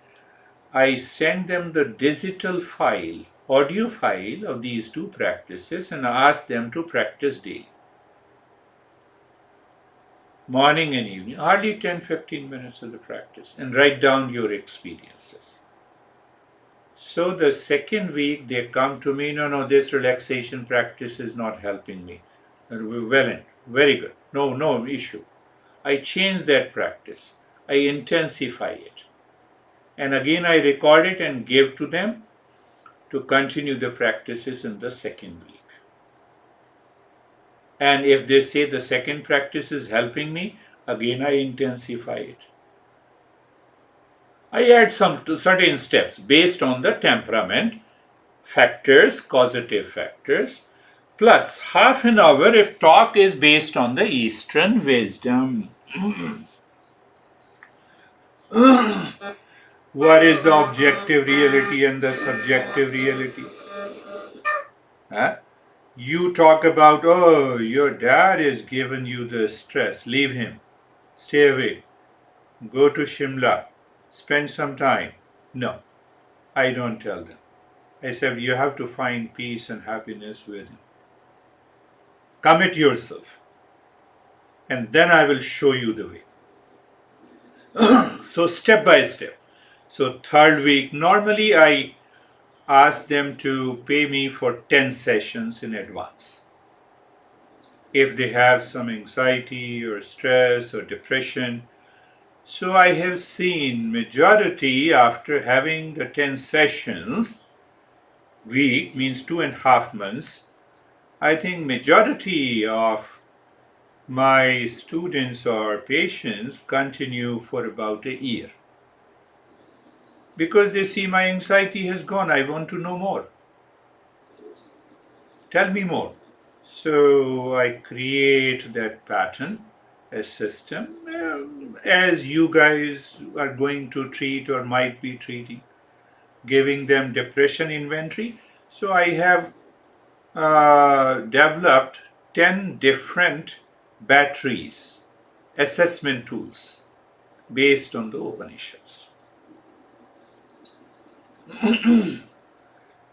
Speaker 2: I send them the digital file, audio file of these 2 practices, and ask them to practice daily. Morning and evening, hardly 10-15 minutes of the practice, and write down your experiences. So the second week they come to me, no, this relaxation practice is not helping me. Well, very good, no issue. I change that practice, I intensify it, and again I record it and give to them to continue the practices in the second week. And if they say the second practice is helping me, again I intensify it. I add some certain steps based on the temperament, factors, causative factors, plus half an hour if talk is based on the Eastern wisdom. What is the objective reality and the subjective reality? You talk about, oh, your dad is giving you the stress, leave him, stay away, go to Shimla, spend some time. No, I don't tell them. I said, you have to find peace and happiness with him. Commit yourself, and then I will show you the way. So step by step. So third week, normally I ask them to pay me for 10 sessions in advance. If they have some anxiety or stress or depression. So I have seen majority after having the 10 sessions, week means 2.5 months, I think majority of my students or patients continue for about a year. Because they see my anxiety has gone, I want to know more. Tell me more. So I create that pattern, a system, as you guys are going to treat or might be treating, giving them depression inventory. So I have developed 10 different batteries, assessment tools based on the Upanishads.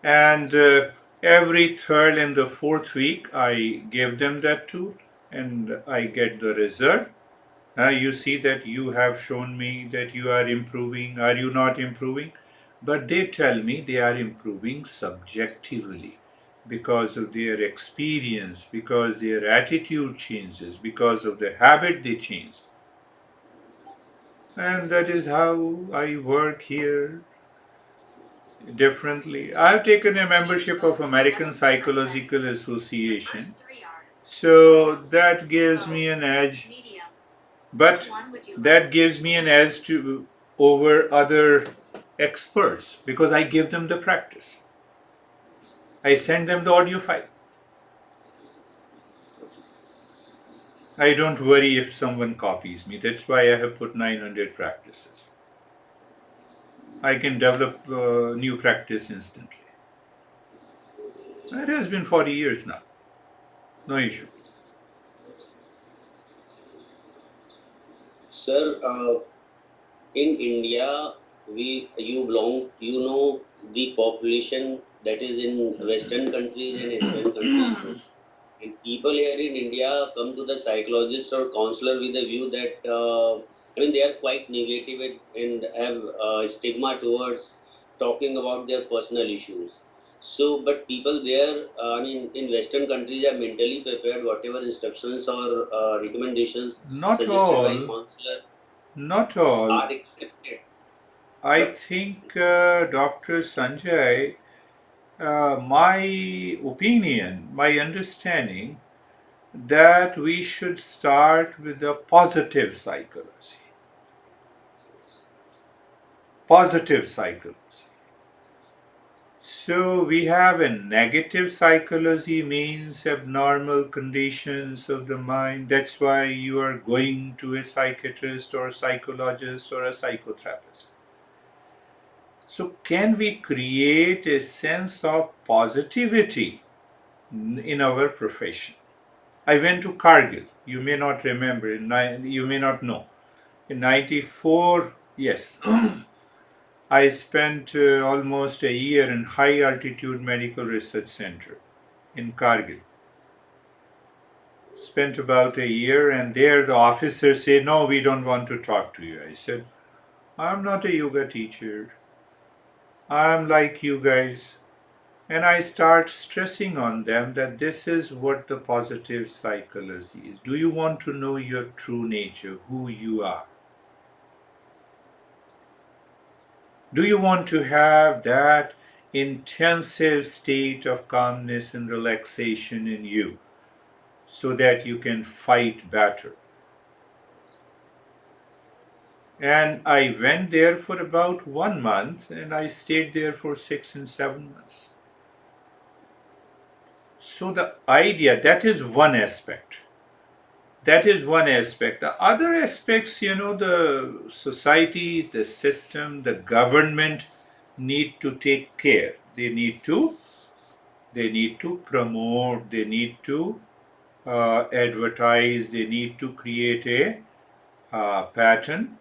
Speaker 2: And every third and the fourth week, I give them that tool and I get the result. You see that you have shown me that you are improving. Are you not improving? But they tell me they are improving subjectively because of their experience, because their attitude changes, because of the habit they changed. And that is how I work here differently. I've taken a membership of American Psychological Association, so that gives me an edge. But that gives me an edge to over other experts because I give them the practice. I send them the audio file. I don't worry if someone copies me. That's why I have put 900 practices. I can develop new practice instantly. It has been 40 years now. No issue.
Speaker 3: Sir, in India, you know the population that is in Western countries and Eastern countries. And people here in India come to the psychologist or counselor with a view that they are quite negative and have stigma towards talking about their personal issues. So, but people there, in Western countries, are mentally prepared. Whatever instructions or recommendations
Speaker 2: Not
Speaker 3: suggested by
Speaker 2: all.
Speaker 3: counselor
Speaker 2: Not all.
Speaker 3: are accepted.
Speaker 2: I
Speaker 3: But
Speaker 2: think, Dr. Sanjay, my opinion, my understanding, that we should start with the positive psychology. Positive psychology. So we have a negative psychology means abnormal conditions of the mind. That's why you are going to a psychiatrist or a psychologist or a psychotherapist. So can we create a sense of positivity in our profession? I went to Kargil. You may not remember. You may not know. In 94, yes, I spent almost a year in high altitude medical research center in Kargil. Spent about a year, and there the officers said, "No, we don't want to talk to you." I said, "I'm not a yoga teacher. I'm like you guys." And I start stressing on them that this is what the positive psychology is. Do you want to know your true nature, who you are? Do you want to have that intensive state of calmness and relaxation in you so that you can fight better? And I went there for about 1 month and I stayed there for 6 and 7 months. So the idea, that is one aspect. That is one aspect. The other aspects, the society, the system, the government need to take care. They need to promote, they need to advertise, they need to create a pattern.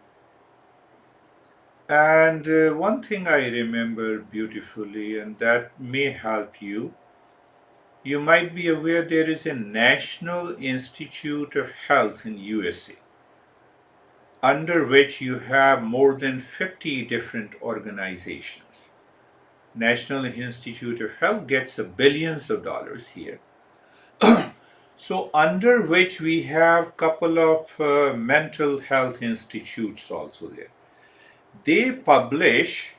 Speaker 2: And one thing I remember beautifully, and that may help you. You might be aware there is a National Institute of Health in USA, under which you have more than 50 different organizations. National Institute of Health gets billions of dollars here. So under which we have couple of mental health institutes also there. They publish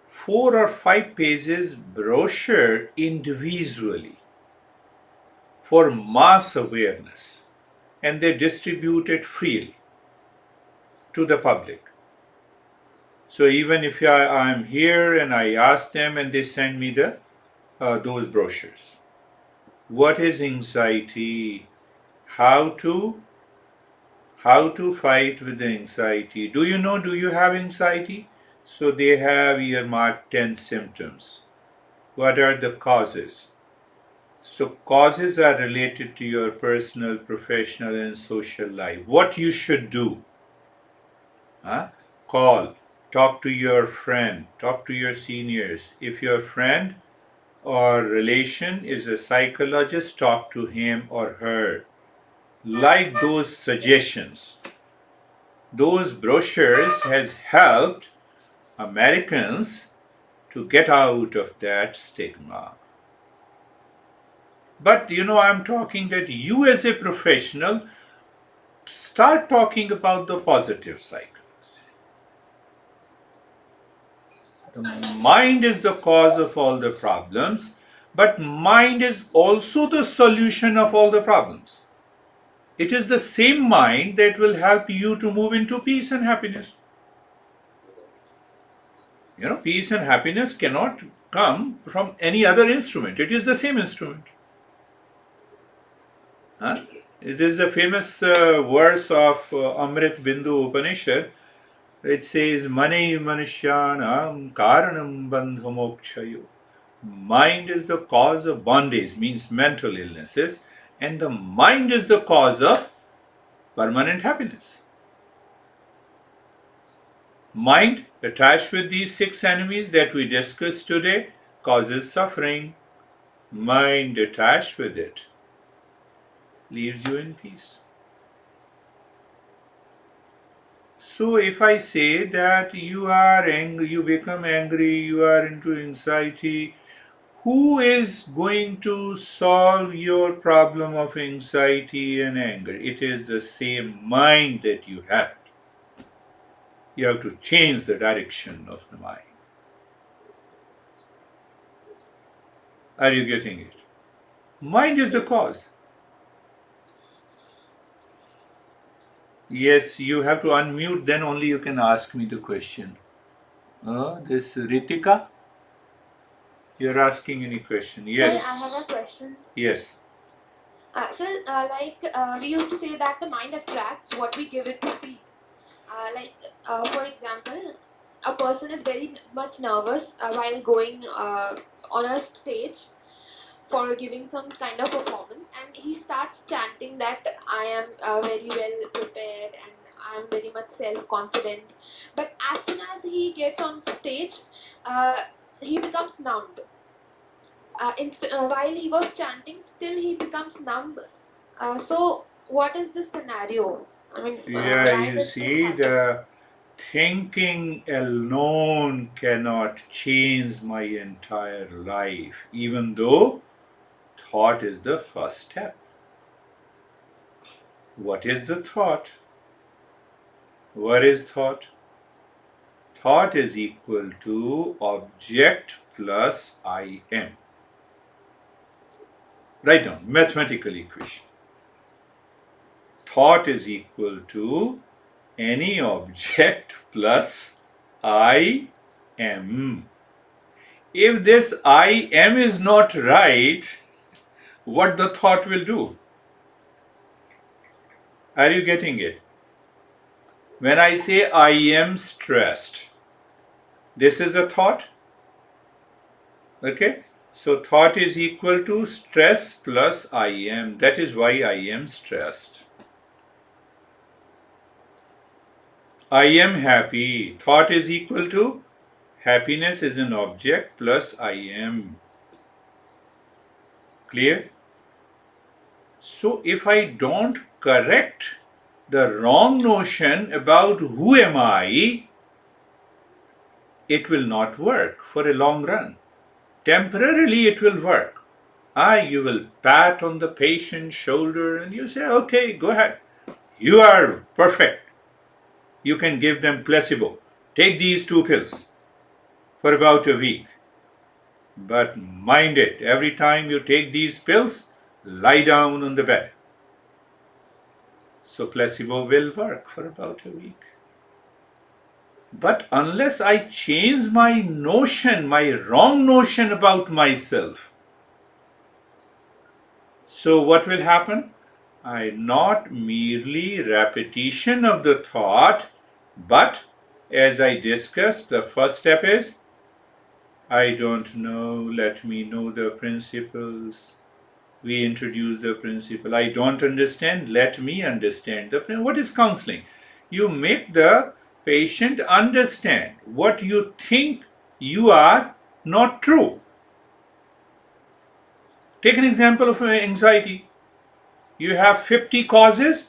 Speaker 2: 4 or 5 pages brochure individually for mass awareness, and they distribute it freely to the public. So even if I'm here and I ask them and they send me those brochures. What is anxiety? How to fight with the anxiety? Do you know? Do you have anxiety? So they have earmarked 10 symptoms. What are the causes? So causes are related to your personal, professional, and social life. What you should do? Call, talk to your friend, talk to your seniors. If your friend or relation is a psychologist, talk to him or her. Like those suggestions. Those brochures has helped Americans to get out of that stigma. But I'm talking that you as a professional start talking about the positive psychology. The mind is the cause of all the problems, but mind is also the solution of all the problems. It is the same mind that will help you to move into peace and happiness. Peace and happiness cannot come from any other instrument. It is the same instrument. It is a famous verse of Amrit Bindu Upanishad. It says, Mani Manishyanam Karanam Bandhamokshayo. Mind is the cause of bondage, means mental illnesses, and the mind is the cause of permanent happiness. Mind, attached with these 6 enemies that we discussed today, causes suffering. Mind attached with it leaves you in peace. So if I say that you are angry, you become angry, you are into anxiety, who is going to solve your problem of anxiety and anger? It is the same mind that you have. You have to change the direction of the mind. Are you getting it? Mind is the cause. Yes, you have to unmute, then only you can ask me the question. This Ritika? You're asking any question? Yes.
Speaker 1: Sir, I have a question.
Speaker 2: Yes.
Speaker 1: We used to say that the mind attracts what we give it to be. For example, a person is very much nervous while going on a stage for giving some kind of performance, and he starts chanting that I am very well prepared and I am very much self-confident. But as soon as he gets on stage, he becomes numbed. While he was chanting, still he becomes numb. So, what is the scenario? I mean,
Speaker 2: Yeah,
Speaker 1: why
Speaker 2: you
Speaker 1: does this
Speaker 2: see,
Speaker 1: happen?
Speaker 2: the thinking alone cannot change my entire life, even though thought is the first step. What is the thought? What is thought? Thought is equal to object plus I am. Write down mathematical equation. Thought is equal to any object plus I am. If this I am is not right, what the thought will do? Are you getting it? When I say I am stressed, this is a thought. Okay? So thought is equal to stress plus I am. That is why I am stressed. I am happy. Thought is equal to happiness is an object plus I am. Clear? So if I don't correct the wrong notion about who am I, it will not work for a long run. Temporarily it will work. You will pat on the patient's shoulder and you say, okay, go ahead. You are perfect. You can give them placebo. Take these 2 pills for about a week. But mind it, every time you take these pills, lie down on the bed. So placebo will work for about a week. But unless I change my notion, my wrong notion about myself, So what will happen? Not merely repetition of the thought, but as I discussed, the first step is I don't know, let me know the principles. We introduce the principle. I don't understand, let me understand the principle. What is counseling? You make the patient understand what you think you are not true. Take an example of anxiety. You have 50 causes,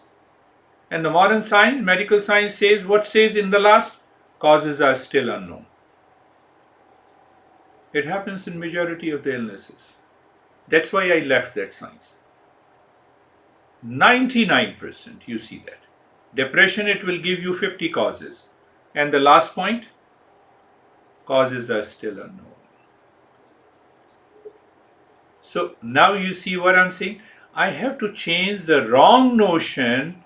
Speaker 2: and the modern science, medical science says what says in the last? Causes are still unknown. It happens in majority of the illnesses. That's why I left that science. 99% you see that. Depression, it will give you 50 causes. And the last point, causes are still unknown. So now you see what I'm saying? I have to change the wrong notion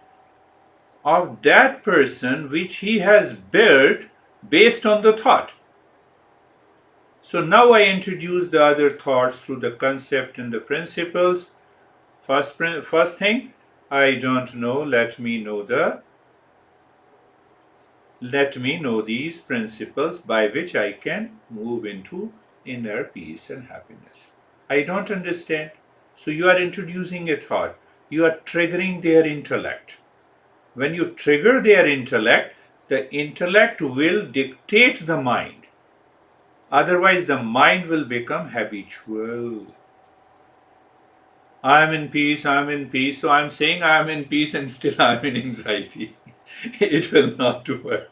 Speaker 2: of that person which he has built based on the thought. So now I introduce the other thoughts through the concept and the principles. First thing, I don't know, let me know these principles by which I can move into inner peace and happiness. I don't understand. So you are introducing a thought. You are triggering their intellect. When you trigger their intellect, the intellect will dictate the mind. Otherwise, the mind will become habitual. I am in peace, I am in peace. So I am saying I am in peace and still I am in anxiety. It will not work.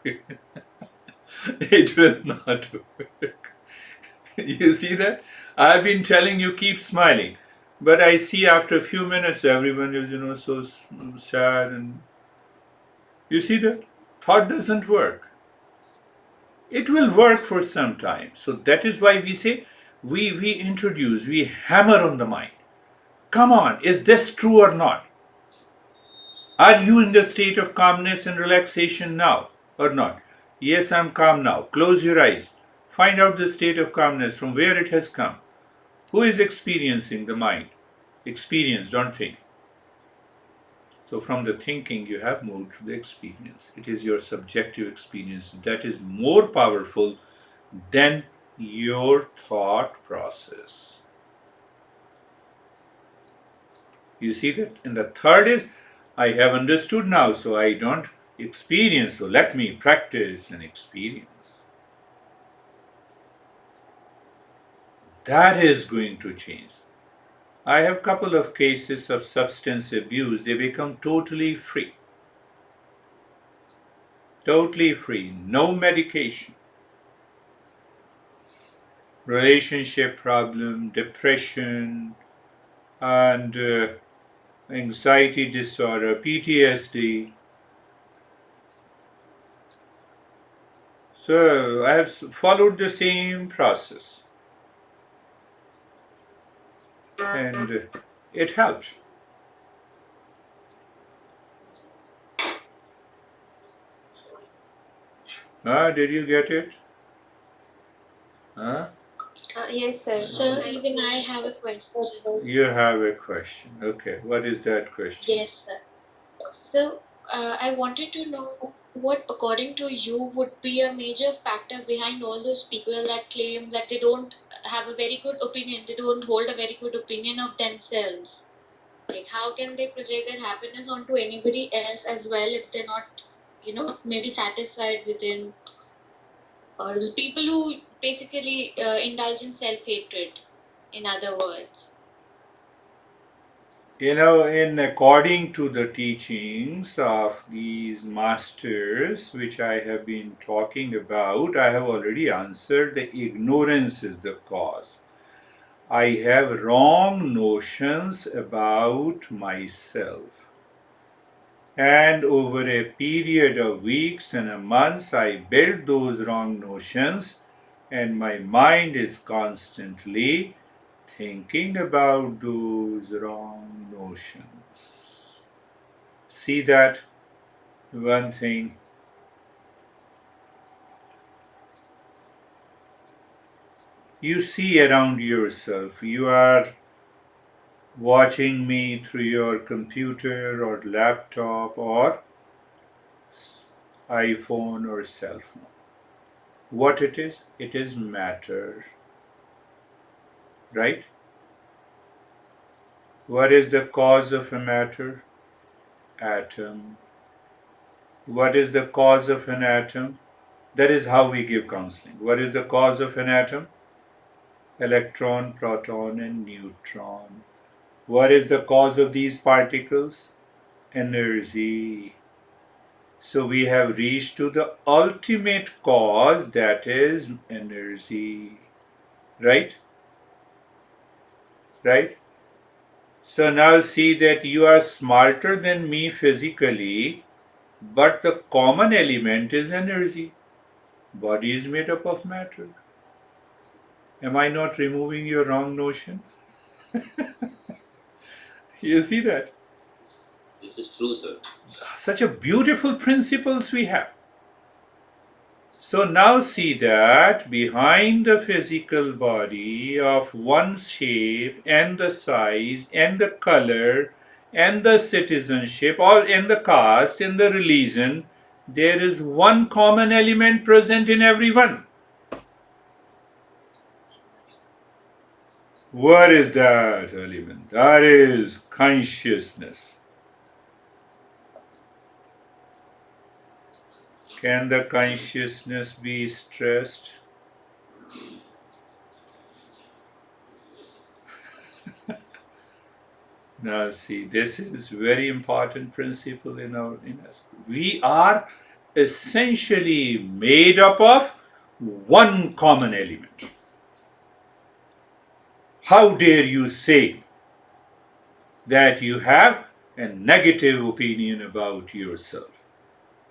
Speaker 2: It will not work. You see that? I've been telling you keep smiling. But I see after a few minutes everyone is, so sad. And you see that? Thought doesn't work. It will work for some time. So that is why we say we hammer on the mind. Come on, is this true or not? Are you in the state of calmness and relaxation now or not? Yes, I'm calm now. Close your eyes. Find out the state of calmness from where it has come. Who is experiencing the mind? Experience, don't think. So from the thinking, you have moved to the experience. It is your subjective experience that is more powerful than your thought process. You see that? And the third is, I have understood now, so I don't experience. So let me practice and experience. That is going to change. I have a couple of cases of substance abuse. They become totally free. Totally free. No medication. Relationship problem, depression, and anxiety disorder, PTSD. So I have followed the same process and it helps. Did you get it? Huh?
Speaker 1: Yes, sir.
Speaker 5: Sir, even I have a question.
Speaker 2: You have a question. Okay, what is that question?
Speaker 5: Yes, sir. So, I wanted to know what, according to you, would be a major factor behind all those people that claim that they don't have a very good opinion, they don't hold a very good opinion of themselves. Like, how can they project their happiness onto anybody else as well if they're not, maybe satisfied within? Or the people who basically indulge in self-hatred, in other words.
Speaker 2: In according to the teachings of these masters, which I have been talking about, I have already answered the ignorance is the cause. I have wrong notions about myself. And over a period of weeks and a months, I built those wrong notions, and my mind is constantly thinking about those wrong notions. See that one thing. You see around yourself, you are watching me through your computer or laptop or iPhone or cell phone. What it is matter, right? What is the cause of a matter? Atom. What is the cause of an atom? That is how we give counseling. What is the cause of an atom? Electron, proton, and neutron. What is the cause of these particles? Energy. So we have reached to the ultimate cause, that is energy. Right? Right? So now see that you are smarter than me physically, but the common element is energy. Body is made up of matter. Am I not removing your wrong notion? You see that?
Speaker 3: This is true, sir.
Speaker 2: Such a beautiful principles we have. So now see that behind the physical body of one shape and the size and the color and the citizenship or in the caste, in the religion, there is one common element present in everyone. What is that element? That is consciousness. Can the consciousness be stressed? Now see, this is very important principle in us. We are essentially made up of one common element. How dare you say that you have a negative opinion about yourself?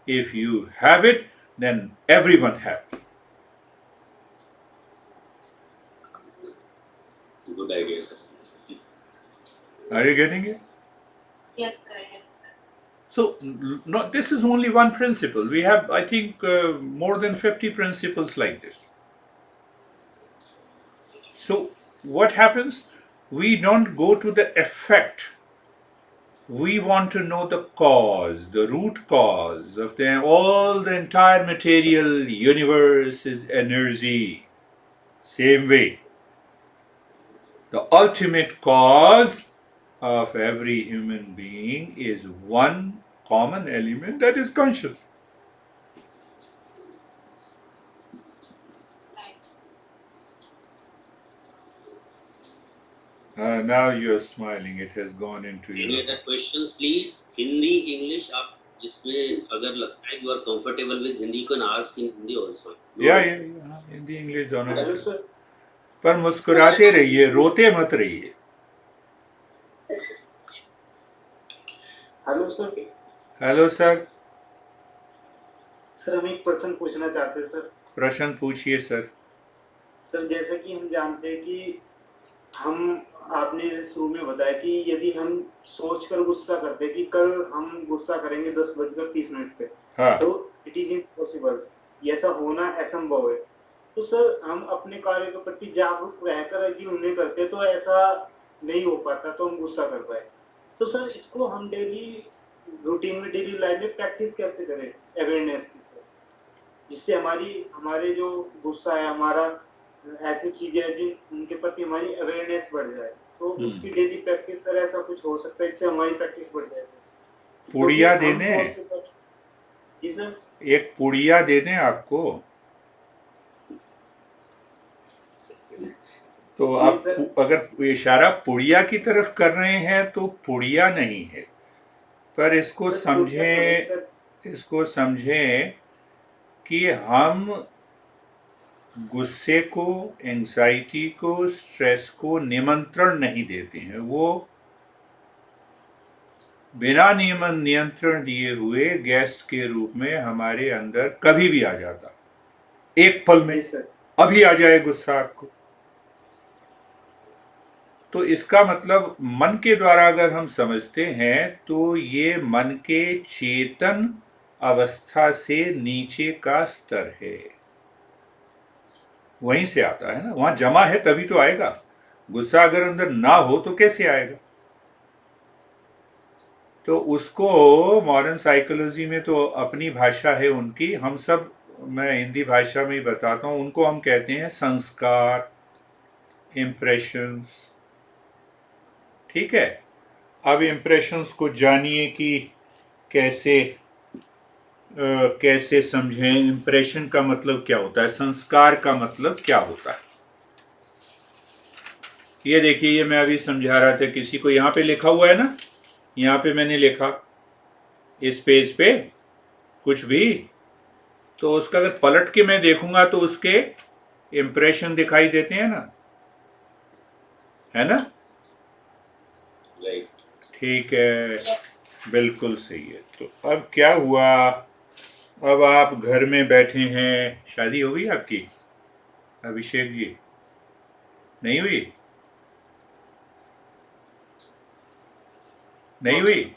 Speaker 2: If you have it, then everyone has it.
Speaker 3: Good idea, sir.
Speaker 2: Are you getting it?
Speaker 5: Yes, correct.
Speaker 2: So, this is only one principle. We have, I think, more than 50 principles like this. So, what happens? We don't go to the effect. We want to know the cause, the root cause of all the entire material universe is energy. Same way. The ultimate cause of every human being is one common element, that is conscious. Now you're smiling. It has gone into
Speaker 3: Any
Speaker 2: your
Speaker 3: other
Speaker 2: heart.
Speaker 3: questions, please? Hindi, English, आप जिसमें अगर लगता है you are comfortable with Hindi, you can ask in Hindi also. No
Speaker 2: या
Speaker 3: issue.
Speaker 2: हाँ, Hindi English दोनों में
Speaker 3: Hello,
Speaker 2: चल।
Speaker 3: sir.
Speaker 2: पर मुस्कुराते रहिए, रोते मत रहिए।
Speaker 6: Hello sir.
Speaker 2: Hello sir.
Speaker 6: Sir हम एक प्रश्न पूछना चाहते हैं सर।
Speaker 2: प्रश्न पूछिए सर।
Speaker 6: सर जैसा कि हम जानते हैं कि आपने शुरू में बताया कि यदि हम सोचकर गुस्सा करते हैं कि कल हम गुस्सा करेंगे 10:30 पे,
Speaker 2: हाँ।
Speaker 6: तो इट इज इम्पॉसिबल, ऐसा होना असंभव है। तो सर हम अपने कार्य के प्रति जागरूक रहकर यदि उन्हें करते हैं तो ऐसा नहीं हो पाता, तो हम गुस्सा कर पाए। तो सर इसको हम डेली रूटीन में, डेली लाइफ में प्रैक्टिस कैसे करें अवेयरनेस की सर, जिससे हमारे जो गुस्सा है, हमारा ऐसी चीजें हैं जिन उनके प्रति हमारी अवेयरनेस बढ़ जाए, तो उसकी डेली प्रैक्टिस सर ऐसा कुछ हो सकता है जिससे हमारी प्रैक्टिस बढ़ जाए?
Speaker 2: पुड़िया दे दें?
Speaker 6: जी सर।
Speaker 2: एक पुड़िया दे दें आपको, तो आप अगर इशारा पुड़िया की तरफ कर रहे हैं तो पुड़िया नहीं है, पर इसको समझें कि हम गुस्से को, एंजाइटी को, स्ट्रेस को निमंत्रण नहीं देते हैं। वो बिना नियंत्रण दिए हुए गेस्ट के रूप में हमारे अंदर कभी भी आ जाता, एक पल में अभी आ जाए गुस्सा आपको। तो इसका मतलब मन के द्वारा अगर हम समझते हैं तो ये मन के चेतन अवस्था से नीचे का स्तर है, वहीं से आता है ना, वहां जमा है तभी तो आएगा। गुस्सा अगर अंदर ना हो तो कैसे आएगा? तो उसको मॉडर्न साइकोलॉजी में तो अपनी भाषा है उनकी, हम सब, मैं हिंदी भाषा में ही बताता हूँ, उनको हम कहते हैं संस्कार, इम्प्रेशंस। ठीक है, अब इम्प्रेशंस को जानिए कि कैसे कैसे समझें। इम्प्रेशन का मतलब क्या होता है, संस्कार का मतलब क्या होता है। ये देखिए, ये मैं अभी समझा रहा था किसी को, यहाँ पे लिखा हुआ है ना, यहाँ पे मैंने लिखा इस पेज पे कुछ भी, तो उसका अगर पलट के मैं देखूंगा तो उसके इम्प्रेशन दिखाई देते हैं ना, है ना।
Speaker 3: राइट।
Speaker 2: ठीक है, बिल्कुल सही है। तो अब क्या हुआ, अब आप घर में बैठे हैं, शादी हो गई आपकी अभिषेक जी? नहीं हुई? नहीं हुई?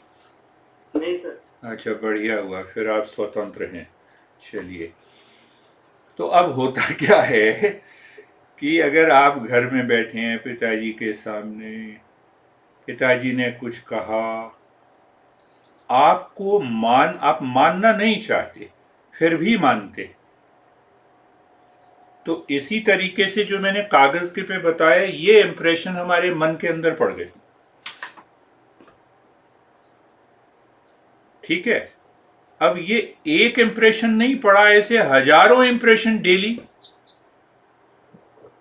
Speaker 6: नहीं सर।
Speaker 2: अच्छा, बढ़िया हुआ, फिर आप स्वतंत्र हैं। चलिए, तो अब होता क्या है कि अगर आप घर में बैठे हैं पिताजी के सामने, पिताजी ने कुछ कहा, आप मानना नहीं चाहते, फिर भी मानते। तो इसी तरीके से जो मैंने कागज के पे बताया, ये इंप्रेशन हमारे मन के अंदर पड़ गए। ठीक है, अब ये एक इंप्रेशन नहीं पड़ा, ऐसे हजारों इंप्रेशन डेली,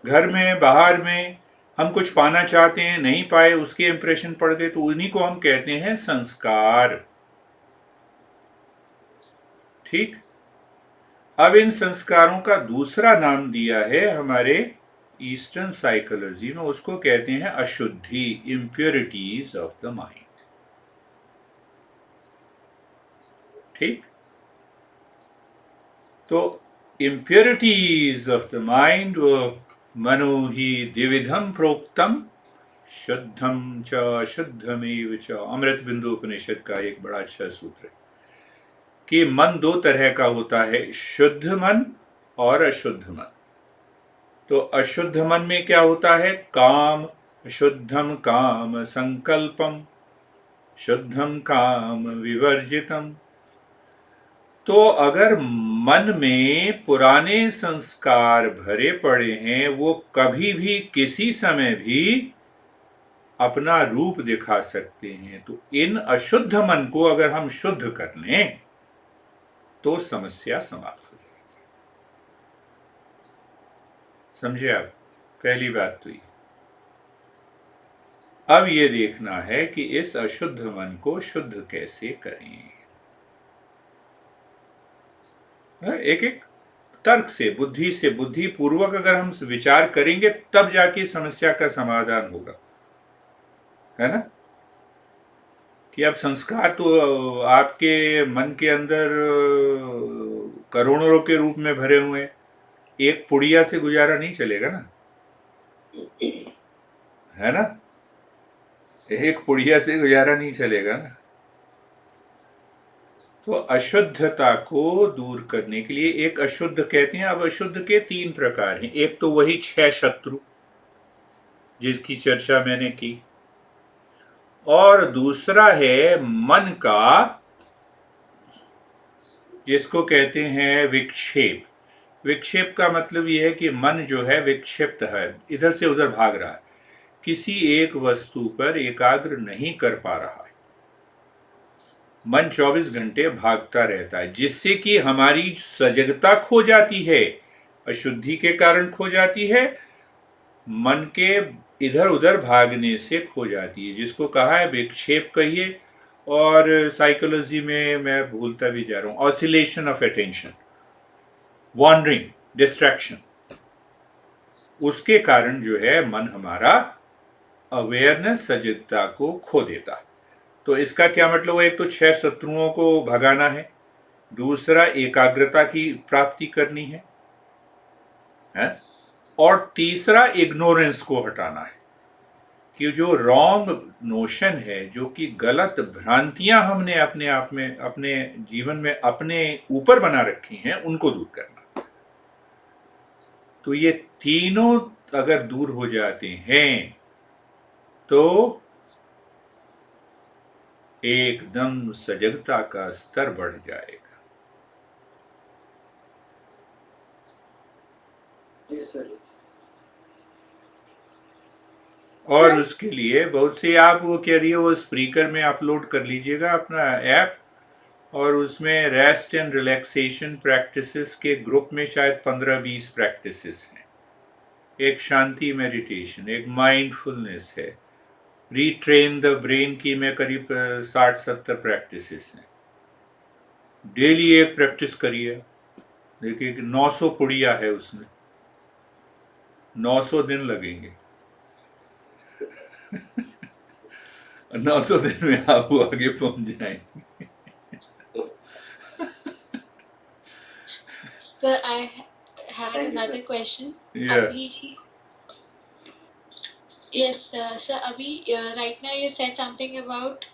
Speaker 2: घर में बाहर में, हम कुछ पाना चाहते हैं, नहीं पाए, उसके इंप्रेशन पड़ गए, तो उन्हीं को हम कहते हैं संस्कार। ठीक, अब इन संस्कारों का दूसरा नाम दिया है हमारे ईस्टर्न साइकोलॉजी में, उसको कहते हैं अशुद्धि, इम्प्योरिटीज ऑफ द माइंड। ठीक, तो इम्प्योरिटीज ऑफ द माइंड, मनो ही द्विविधम प्रोक्तम, शुद्धम च अशुद्धमेव च, अमृत बिंदु उपनिषद का एक बड़ा अच्छा सूत्र है कि मन दो तरह का होता है, शुद्ध मन और अशुद्ध मन। तो अशुद्ध मन में क्या होता है, काम, शुद्धम काम संकल्पम, शुद्धम काम विवर्जितम। तो अगर मन में पुराने संस्कार भरे पड़े हैं, वो कभी भी किसी समय भी अपना रूप दिखा सकते हैं। तो इन अशुद्ध मन को अगर हम शुद्ध कर लें तो समस्या समाप्त हो जाएगी। समझे आप? पहली बात तो ये। अब ये देखना है कि इस अशुद्ध मन को शुद्ध कैसे करें। एक एक तर्क से, बुद्धि से, बुद्धि पूर्वक अगर हम विचार करेंगे तब जाके समस्या का समाधान होगा, है ना। कि अब संस्कार तो आपके मन के अंदर करोड़ों के रूप में भरे हुए हैं, एक पुड़िया से गुजारा नहीं चलेगा ना, है ना। एक पुड़िया से गुजारा नहीं चलेगा ना। तो अशुद्धता को दूर करने के लिए, एक अशुद्ध कहते हैं, अब अशुद्ध के तीन प्रकार हैं। एक तो वही 6 शत्रु जिसकी चर्चा मैंने की, और दूसरा है मन का, जिसको कहते हैं विक्षेप। विक्षेप का मतलब यह है कि मन जो है विक्षिप्त है, इधर से उधर भाग रहा है, किसी एक वस्तु पर एकाग्र नहीं कर पा रहा है, मन 24 घंटे भागता रहता है, जिससे कि हमारी सजगता खो जाती है, अशुद्धि के कारण खो जाती है, मन के इधर उधर भागने से खो जाती है, जिसको कहा है विक्षेप कहिए, और साइकोलॉजी में मैं भूलता भी जा रहा हूं, oscillation of attention, wandering, distraction. उसके कारण जो है मन हमारा अवेयरनेस, सजगता को खो देता है। तो इसका क्या मतलब है, एक तो 6 शत्रुओं को भगाना है, दूसरा एकाग्रता की प्राप्ति करनी है? और तीसरा इग्नोरेंस को हटाना है, कि जो रॉन्ग नोशन है, जो कि गलत भ्रांतियां हमने अपने आप में, अपने जीवन में अपने ऊपर बना रखी हैं, उनको दूर करना। तो ये तीनों अगर दूर हो जाते हैं तो एकदम सजगता का स्तर बढ़ जाएगा।
Speaker 6: Yes, sir.
Speaker 2: और उसके लिए बहुत से आप वो कह रही है वो स्पीकर में अपलोड कर लीजिएगा अपना ऐप, और उसमें रेस्ट एंड रिलैक्सेशन प्रैक्टिसेस के ग्रुप में शायद 15-20 प्रैक्टिसेस हैं। एक शांति मेडिटेशन, एक माइंडफुलनेस है, रीट्रेन द ब्रेन की में करीब 60-70 प्रैक्टिसेस हैं। डेली एक प्रैक्टिस करिए। देखिए 900 पुड़िया है उसमें, 900 दिन लगेंगे। 900 दिन में आप वो आगे पहुंच जाएंगे।
Speaker 5: Sir, I had
Speaker 6: Thank you,
Speaker 5: another
Speaker 6: sir.
Speaker 5: question.
Speaker 2: Yeah.
Speaker 5: Yes, sir. Right now you said something about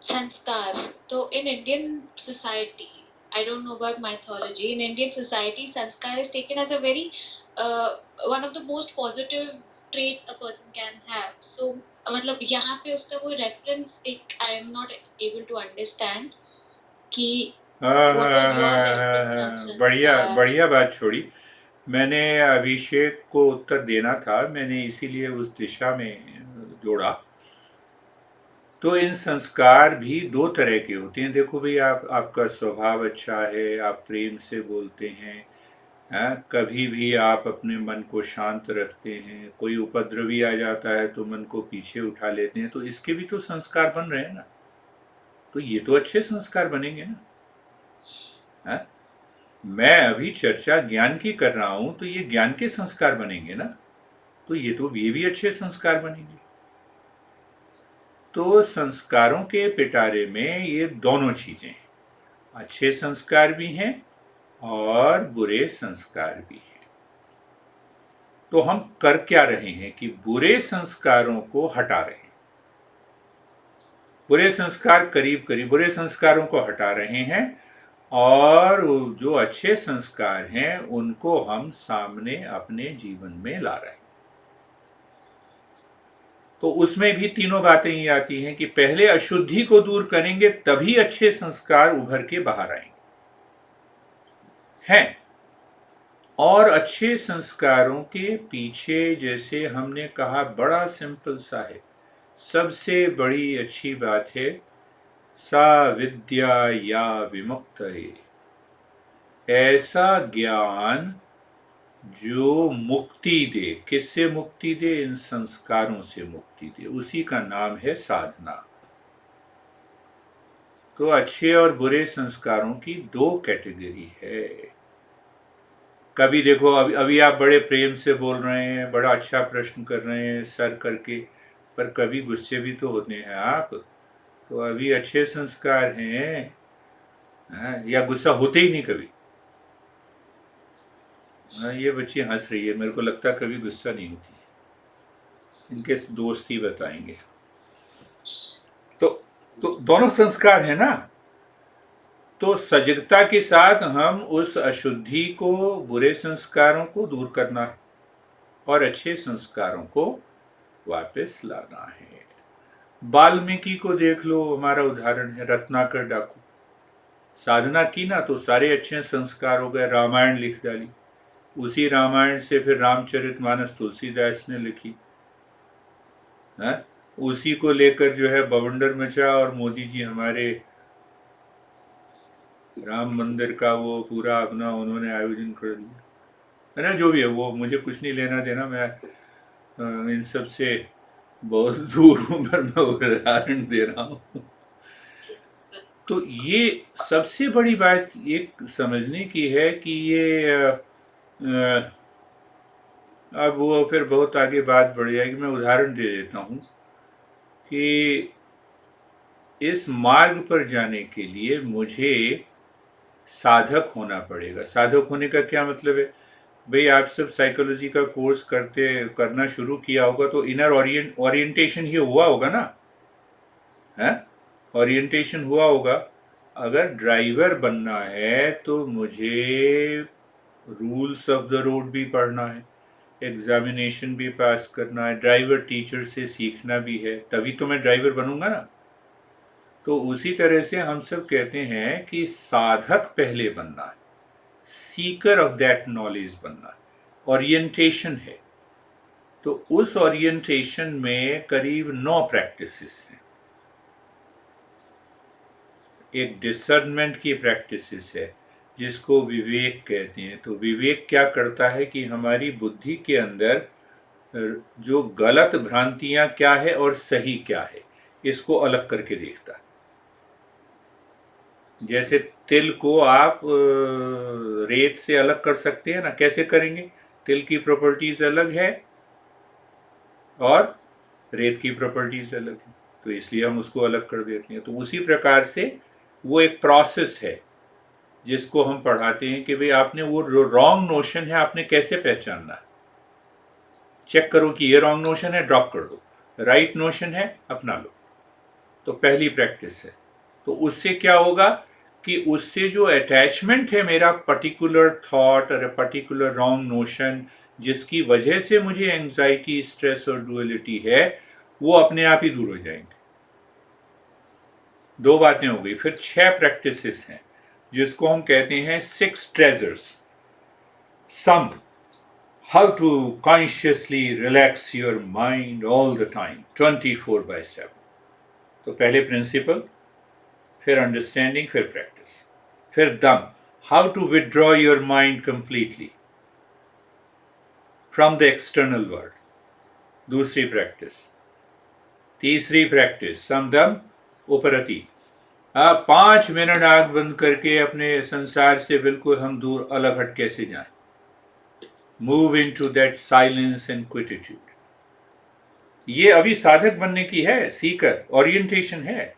Speaker 5: sanskar. So in Indian society, I don't know about mythology. In Indian society, sanskar is taken as a very one of the most positive traits a person can have. So मतलब यहाँ पे उसका वो reference एक I am not able to understand कि what was your reference of
Speaker 2: बढ़िया
Speaker 5: sanskar?
Speaker 2: बढ़िया बात छोड़ी। मैंने अभिषेक को उत्तर देना था, मैंने इसीलिए उस दिशा में जोड़ा। तो इन संस्कार भी दो तरह के होते हैं। देखो भाई, आपका स्वभाव अच्छा है, आप प्रेम से बोलते हैं, कभी भी आप अपने मन को शांत रखते हैं, कोई उपद्रवी आ जाता है तो मन को पीछे उठा लेते हैं, तो इसके भी तो संस्कार बन रहे हैं ना। तो ये तो अच्छे संस्कार बनेंगे ना। हाँ? मैं अभी चर्चा ज्ञान की कर रहा हूं, तो ये ज्ञान के संस्कार बनेंगे ना। तो ये भी अच्छे संस्कार बनेंगे। तो संस्कारों के पिटारे में ये दोनों चीजें हैं, अच्छे संस्कार भी हैं और बुरे संस्कार भी हैं। तो हम कर क्या रहे हैं कि बुरे संस्कारों को हटा रहे हैं। बुरे संस्कार करीब करीब बुरे संस्कारों को हटा रहे हैं, और जो अच्छे संस्कार हैं उनको हम सामने अपने जीवन में ला रहे हैं। तो उसमें भी तीनों बातें ही आती हैं कि पहले अशुद्धि को दूर करेंगे तभी अच्छे संस्कार उभर के बाहर आएंगे हैं। और अच्छे संस्कारों के पीछे, जैसे हमने कहा, बड़ा सिंपल सा है, सबसे बड़ी अच्छी बात है, सा विद्या या विमुक्त, ऐसा ज्ञान जो मुक्ति दे। किससे मुक्ति दे? इन संस्कारों से मुक्ति दे। उसी का नाम है साधना। तो अच्छे और बुरे संस्कारों की दो कैटेगरी है। कभी देखो, अभी आप बड़े प्रेम से बोल रहे हैं, बड़ा अच्छा प्रश्न कर रहे हैं सर करके, पर कभी गुस्से भी तो होते हैं आप। तो अभी अच्छे संस्कार हैं, या गुस्सा होते ही नहीं कभी? ये बच्ची हंस रही है, मेरे को लगता है कभी गुस्सा नहीं होती। इनके दोस्त ही बताएंगे। तो दोनों संस्कार है ना। तो सजगता के साथ हम उस अशुद्धि को, बुरे संस्कारों को दूर करना है और अच्छे संस्कारों को वापस लाना है। वाल्मीकि को देख लो, हमारा उदाहरण है, रत्नाकर डाकू। साधना की ना तो सारे अच्छे संस्कार हो गए, रामायण लिख डाली। उसी रामायण से फिर रामचरितमानस तुलसीदास ने लिखी है। उसी को लेकर जो है बवंडर मचा, और मोदी जी हमारे राम मंदिर का वो पूरा अपना उन्होंने आयोजन कर दिया है ना। जो भी है वो मुझे कुछ नहीं लेना देना, मैं इन सब से बहुत दूर हूं, पर मैं उदाहरण दे रहा हूँ। तो ये सबसे बड़ी बात एक समझने की है कि ये अब वो फिर बहुत आगे बात बढ़ जाएगी। मैं उदाहरण दे देता हूँ कि इस मार्ग पर जाने के लिए मुझे साधक होना पड़ेगा। साधक होने का क्या मतलब है भाई? आप सब साइकोलॉजी का कोर्स करना शुरू किया होगा तो इनर ओरिएंटेशन ही हुआ होगा ना, है? ओरिएंटेशन हुआ होगा। अगर ड्राइवर बनना है तो मुझे रूल्स ऑफ द रोड भी पढ़ना है, एग्जामिनेशन भी पास करना है, ड्राइवर टीचर से सीखना भी है, तभी तो मैं ड्राइवर बनूंगा ना। तो उसी तरह से हम सब कहते हैं कि साधक पहले बनना है, सीकर ऑफ दैट नॉलेज बनना है, ओरिएंटेशन है। तो उस ओरिएंटेशन में करीब 9 प्रैक्टिसेस हैं। एक डिसर्नमेंट की प्रैक्टिसेस है जिसको विवेक कहते हैं। तो विवेक क्या करता है कि हमारी बुद्धि के अंदर जो गलत भ्रांतियां क्या है और सही क्या है इसको अलग करके देखता है। जैसे तिल को आप रेत से अलग कर सकते हैं ना, कैसे करेंगे? तिल की प्रॉपर्टीज अलग है और रेत की प्रॉपर्टीज अलग है, तो इसलिए हम उसको अलग कर देते हैं। तो उसी प्रकार से वो एक प्रोसेस है जिसको हम पढ़ाते हैं कि भाई आपने वो रॉन्ग नोशन है, आपने कैसे पहचानना है। चेक करो कि ये रॉन्ग नोशन है, ड्रॉप कर दो, राइट नोशन है अपना लो। तो पहली प्रैक्टिस है। तो उससे क्या होगा कि उससे जो अटैचमेंट है मेरा पर्टिकुलर थॉट और पर्टिकुलर रॉन्ग नोशन, जिसकी वजह से मुझे एंजाइटी, स्ट्रेस और डुअलिटी है, वो अपने आप ही दूर हो जाएंगे। 2 बातें हो गई। फिर 6 प्रैक्टिसेस हैं जिसको हम कहते हैं 6 treasures. Some, how to consciously relax your mind all the time 24/7। तो पहले प्रिंसिपल, फिर अंडरस्टैंडिंग, फिर प्रैक्टिस। फिर दम, how to withdraw your mind completely from the external world, दूसरी प्रैक्टिस। तीसरी प्रैक्टिस समदम उपरति, आप 5 मिनट आंख बंद करके अपने संसार से बिल्कुल हम दूर अलग हट कैसे जाएं। Move into that silence and quietude. ये अभी साधक बनने की है, सीकर ओरिएंटेशन है।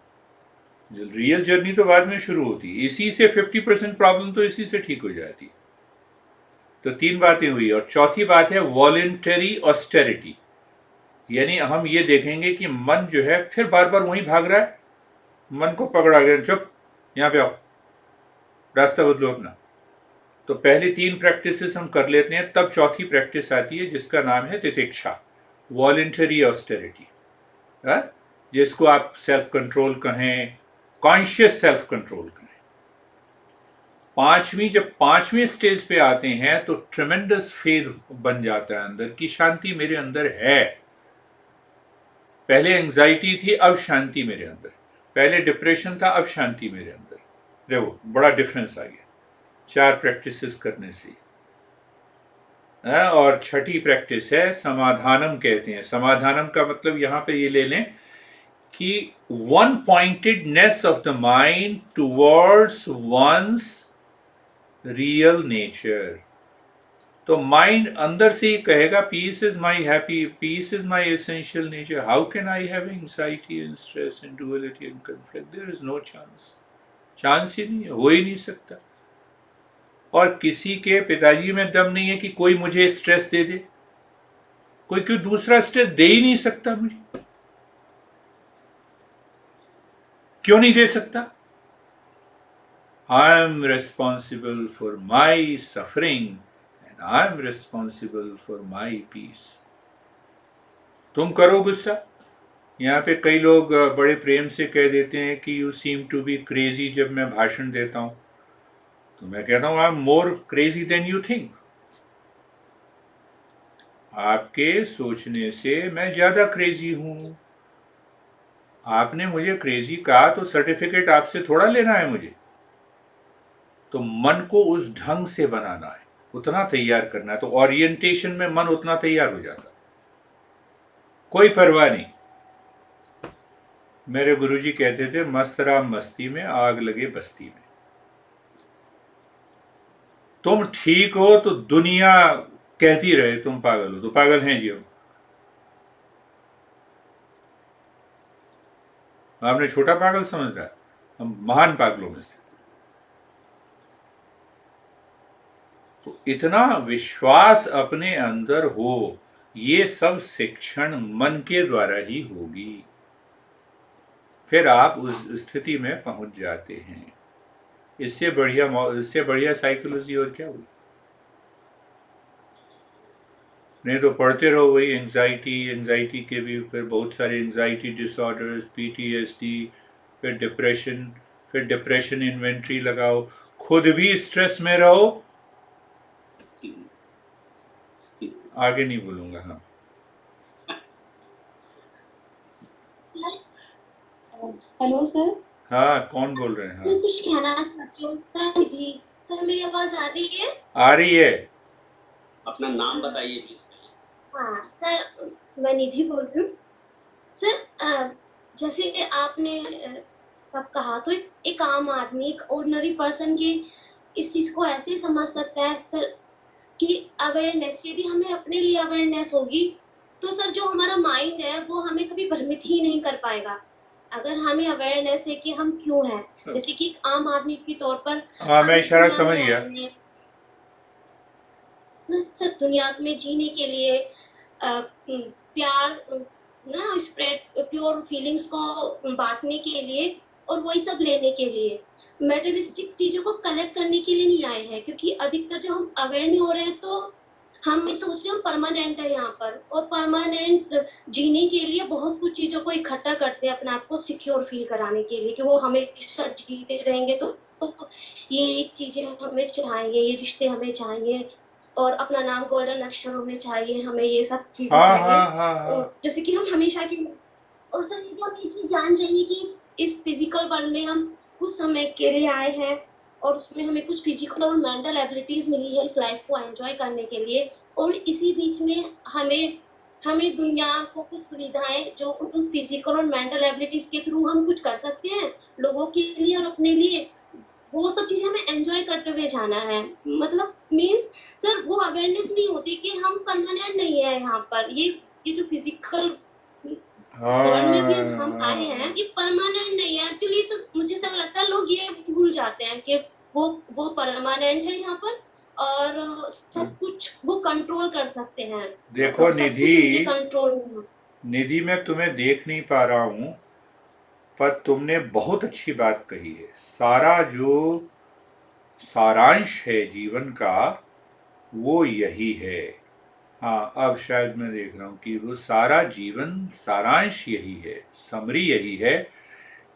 Speaker 2: रियल जर्नी तो बाद में शुरू होती है। इसी से 50% प्रॉब्लम तो इसी से ठीक हो जाती है। तो 3 बातें हुई। और चौथी बात है वॉलेंटरी ऑस्टेरिटी, यानी हम ये देखेंगे कि मन जो है फिर बार बार वहीं भाग रहा है, मन को पकड़ा गया, चुप, यहाँ पे आओ, रास्ता बदलो अपना। तो पहली 3 प्रैक्टिसेस हम कर लेते हैं, तब चौथी प्रैक्टिस आती है जिसका नाम है तितिक्षा, वॉलेंटरी ऑस्टेरिटी, जिसको आप सेल्फ कंट्रोल कहें, कॉन्शियस सेल्फ कंट्रोल कहें। जब पांचवी स्टेज पे आते हैं तो ट्रेमेंडस फेथ बन जाता है अंदर की, शांति मेरे अंदर है। पहले एंजाइटी थी, अब शांति मेरे अंदर। पहले डिप्रेशन था, अब शांति मेरे अंदर। देखो बड़ा डिफरेंस आ गया 4 प्रैक्टिसेस करने से। और छठी प्रैक्टिस है समाधानम कहते हैं। समाधानम का मतलब यहां पे ये ले लें कि one pointedness of the mind towards one's real nature. तो माइंड अंदर से ही कहेगा peace is my happy, peace is my essential nature, how can I have anxiety and stress and duality and conflict, there is no chance. Chance ही नहीं है, हो ही नहीं सकता। और किसी के पिताजी में दम नहीं है कि कोई मुझे स्ट्रेस दे दे, कोई दूसरा स्ट्रेस दे ही नहीं सकता मुझे। क्यों नहीं दे सकता? I am responsible for my suffering and I am responsible for my peace। तुम करो गुस्सा। यहाँ पे कई लोग बड़े प्रेम से कह देते हैं कि you seem to be crazy जब मैं भाषण देता हूं, तो मैं कहता हूं I am more crazy than you think. आपके सोचने से मैं ज्यादा क्रेजी हूं। आपने मुझे क्रेजी कहा तो सर्टिफिकेट आपसे थोड़ा लेना है मुझे। तो मन को उस ढंग से बनाना है, उतना तैयार करना है। तो ओरिएंटेशन में मन उतना तैयार हो जाता, कोई परवाह नहीं। मेरे गुरुजी कहते थे मस्त राम मस्ती में, आग लगे बस्ती में। तुम ठीक हो तो दुनिया कहती रहे तुम पागल हो, तो पागल हैं जी हम। आपने छोटा पागल समझ रहा है, हम महान पागलों में से। तो इतना विश्वास अपने अंदर हो, ये सब शिक्षण मन के द्वारा ही होगी। फिर आप उस स्थिति में पहुंच जाते हैं। इससे बढ़िया साइकोलॉजी और क्या हुई? नहीं तो पढ़ते रहो वही एंजाइटी के भी फिर बहुत सारे एंजाइटी डिसऑर्डर्स, पीटीएसडी, फिर डिप्रेशन इन्वेंट्री लगाओ, खुद भी स्ट्रेस में रहो। आगे नहीं बोलूंगा। हाँ
Speaker 7: हेलो सर।
Speaker 2: हाँ, कौन बोल रहे हैं?
Speaker 7: मैं
Speaker 2: हाँ,
Speaker 7: कुछ कहना चाहती हूँ सर। सर मेरी आवाज आ रही है?
Speaker 2: आ रही है।
Speaker 3: अपना नाम बताइए प्लीज पहले।
Speaker 7: हाँ सर, मैं निधि बोल रही हूँ। सर जैसे कि आपने सब कहा, तो एक आम आदमी, एक ऑर्डिनरी पर्सन की इस चीज को ऐसे समझ सकता है सर कि अवेयरनेस, यदि हमें अपने लिए अवेयरनेस होगी तो सर जो हमारा माइंड है वो हमें कभी भ्रमित ही नहीं कर पाएगा। अगर हमें अवेयरनेस है कि हम क्यों हैं, जैसे कि एक आम आदमी के तौर पर
Speaker 2: हाँ,
Speaker 7: हम
Speaker 2: मैं
Speaker 7: इस
Speaker 2: इशारा
Speaker 7: दुनिया
Speaker 2: समझ
Speaker 7: में
Speaker 2: गया।
Speaker 7: आए हैं ना सर, दुनिया में जीने के लिए प्यार ना स्प्रेड, प्योर फीलिंग्स को बांटने के लिए और वही सब लेने के लिए, मेटेरियलिस्टिक चीजों को कलेक्ट करने के लिए नहीं आए हैं। क्योंकि अधिकतर जब हम अवेयर नहीं हो रहे हैं तो हम ये सोच रहे हैं हम परमानेंट है यहाँ पर, और परमानेंट जीने के लिए बहुत कुछ चीजों को इकट्ठा करते हैं अपने आप को सिक्योर फील कराने के लिए कि वो हमेशा जीते रहेंगे। तो ये चीजें हमें चाहिए, ये रिश्ते हमें चाहिए, और अपना नाम गोल्डन अक्षरों में चाहिए, हमें ये सब चीजें
Speaker 2: हाँ
Speaker 7: चाहिए।
Speaker 2: हाँ हाँ हाँ।
Speaker 7: जैसे कि हम हमेशा की, और सर यदि हम ये चीज जान जाएंगे कि इस फिजिकल वर्ल्ड में हम कुछ समय के लिए आए हैं और उसमें हमें कुछ फिजिकल और मेंटल एबिलिटीज मिली है इस लाइफ को एंजॉय करने के लिए, और इसी बीच में हमें हमें दुनिया को कुछ सुविधाएं जो उन फिजिकल और मेंटल एबिलिटीज के थ्रू हम कुछ कर सकते हैं लोगों के लिए और अपने लिए, वो सब चीजें हमें एंजॉय करते हुए जाना है। मतलब मीन्स सर वो अवेयरनेस नहीं होती कि हम परमानेंट नहीं है यहाँ पर, ये जो फिजिकल वर्ल्ड में भी हम आए हैं
Speaker 2: हाँ,
Speaker 7: ये परमानेंट नहीं है एक्चुअली। सर मुझे सर लगता है लोग ये भूल जाते हैं कि वो परमानेंट है यहाँ पर, और सब कुछ वो कंट्रोल कर सकते हैं,
Speaker 2: देखो
Speaker 7: मतलब सब
Speaker 2: निधि,
Speaker 7: कुछ उनके कंट्रोल में है।
Speaker 2: निधि मैं तुम्हें देख नहीं पा रहा हूँ, पर तुमने बहुत अच्छी बात कही है। सारा जो सारांश है जीवन का वो यही है। हाँ, अब शायद मैं देख रहा हूँ कि वो सारा जीवन सारांश यही है, समरी यही है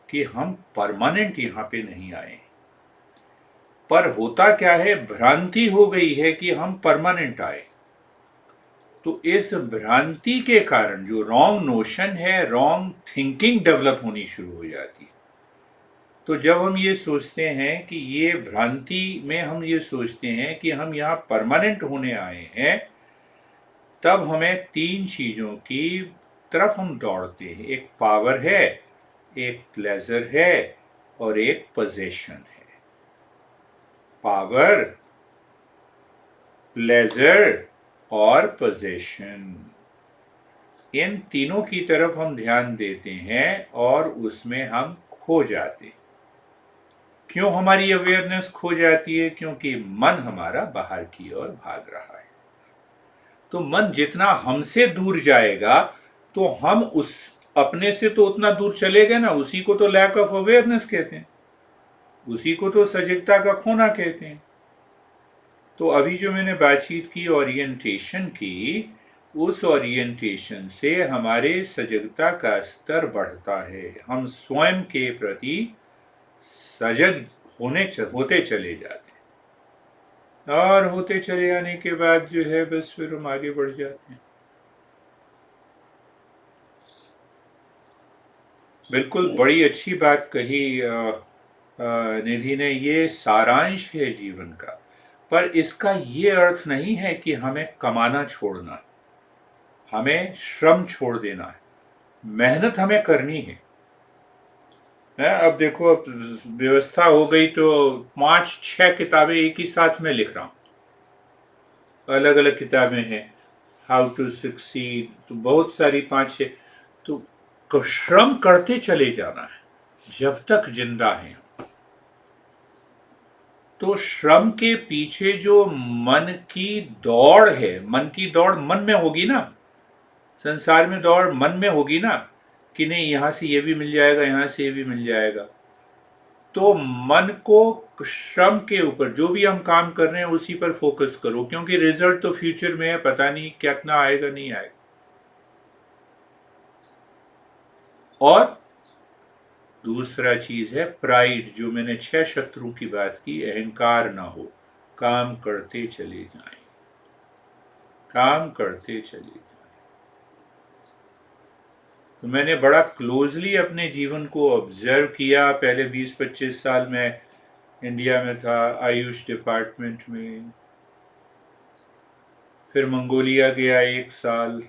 Speaker 2: कि हम परमानेंट यहाँ पे नहीं आए। पर होता क्या है, भ्रांति हो गई है कि हम परमानेंट आए। तो इस भ्रांति के कारण जो रॉन्ग नोशन है, रॉन्ग थिंकिंग डेवलप होनी शुरू हो जाती है। तो जब हम ये सोचते हैं कि ये भ्रांति में हम ये सोचते हैं कि हम यहाँ परमानेंट होने आए हैं, तब हमें तीन चीजों की तरफ हम दौड़ते हैं। एक पावर है, एक प्लेजर है, और एक पोजेशन है। पावर, प्लेजर और पोजेशन, इन तीनों की तरफ हम ध्यान देते हैं और उसमें हम खो जाते हैं। क्यों हमारी अवेयरनेस खो जाती है? क्योंकि मन हमारा बाहर की ओर भाग रहा है। तो मन जितना हमसे दूर जाएगा तो हम उस अपने से तो उतना दूर चलेगा ना। उसी को तो लैक ऑफ अवेयरनेस कहते हैं, उसी को तो सजगता का खोना कहते हैं। तो अभी जो मैंने बातचीत की, ओरिएंटेशन की, उस ओरिएंटेशन से हमारे सजगता का स्तर बढ़ता है। हम स्वयं के प्रति सजग होते चले जाते हैं, और होते चले आने के बाद जो है बस फिर हम आगे बढ़ जाते हैं। बिल्कुल, बड़ी अच्छी बात कही निधि ने। ये सारांश है जीवन का, पर इसका ये अर्थ नहीं है कि हमें कमाना छोड़ना है, हमें श्रम छोड़ देना है, मेहनत हमें करनी है। अब देखो, अब व्यवस्था हो गई तो 5-6 किताबें एक ही साथ में लिख रहा हूँ, अलग अलग किताबें हैं, हाउ टू सक्सीड, तो बहुत सारी 5-6। तो श्रम करते चले जाना है जब तक जिंदा हैं। तो श्रम के पीछे जो मन की दौड़ है, मन की दौड़ मन में होगी ना, संसार में दौड़ मन में होगी ना, कि नहीं यहां से ये भी मिल जाएगा, यहां से ये भी मिल जाएगा। तो मन को श्रम के ऊपर, जो भी हम काम कर रहे हैं उसी पर फोकस करो, क्योंकि रिजल्ट तो फ्यूचर में है, पता नहीं कितना आएगा नहीं आएगा। और दूसरा चीज है प्राइड, जो मैंने 6 शत्रु की बात की, अहंकार ना हो, काम करते चले जाएं, काम करते चले जाएं। तो मैंने बड़ा क्लोजली अपने जीवन को ऑब्जर्व किया। पहले 20-25 साल में इंडिया में था, आयुष डिपार्टमेंट में, फिर मंगोलिया गया 1 साल,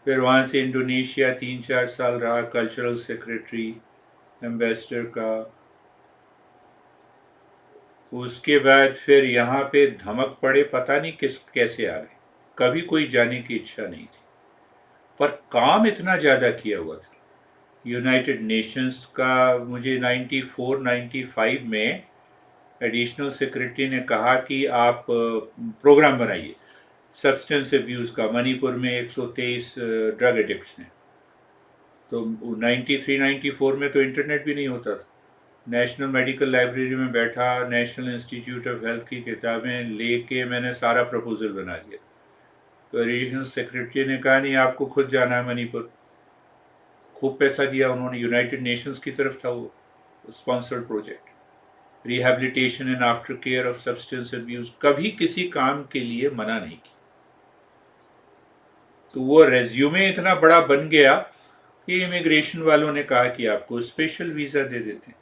Speaker 2: फिर वहाँ से इंडोनेशिया 3-4 साल रहा, कल्चरल सेक्रेटरी, एम्बेसडर का। उसके बाद फिर यहाँ पे धमक पड़े, पता नहीं कैसे आ गए, कभी कोई जाने की इच्छा नहीं थी, पर काम इतना ज़्यादा किया हुआ था। यूनाइटेड नेशंस का मुझे 94-95 में एडिशनल सेक्रेटरी ने कहा कि आप प्रोग्राम बनाइए सब्सटेंस अब्यूज़ का। मणिपुर में 123 ड्रग एडिक्ट्स हैं। तो 93-94 में तो इंटरनेट भी नहीं होता था। नेशनल मेडिकल लाइब्रेरी में बैठा, नेशनल इंस्टीट्यूट ऑफ हेल्थ की किताबें लेके मैंने सारा प्रपोजल बना दिया। तो एडिशनल सेक्रेटरी ने कहा नहीं, आपको खुद जाना है मणिपुर। खूब पैसा दिया उन्होंने, यूनाइटेड नेशंस की तरफ था वो sponsored project, rehabilitation and after care of substance abuse. कभी किसी काम के लिए मना नहीं की। तो वो रेज्यूमे इतना बड़ा बन गया कि इमिग्रेशन वालों ने कहा कि आपको स्पेशल वीजा दे देते हैं,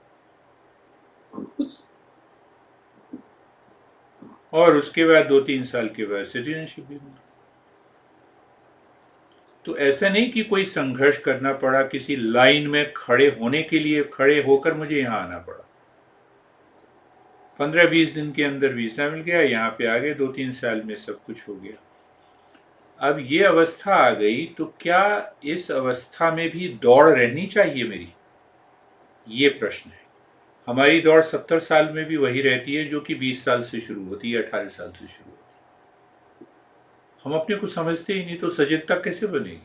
Speaker 2: और उसके बाद 2-3 साल के बाद सिटीजनशिप भी मिली। तो ऐसा नहीं कि कोई संघर्ष करना पड़ा, किसी लाइन में खड़े होने के लिए खड़े होकर मुझे यहाँ आना पड़ा। 15-20 दिन के अंदर वीजा मिल गया, यहाँ पे आ गए, 2-3 साल में सब कुछ हो गया। अब ये अवस्था आ गई, तो क्या इस अवस्था में भी दौड़ रहनी चाहिए मेरी, ये प्रश्न है। हमारी दौड़ 70 साल में भी वही रहती है जो कि 20 साल से शुरू होती है, 18 साल से शुरू होती है। हम अपने को समझते ही नहीं, तो सजगता कैसे बनेगी।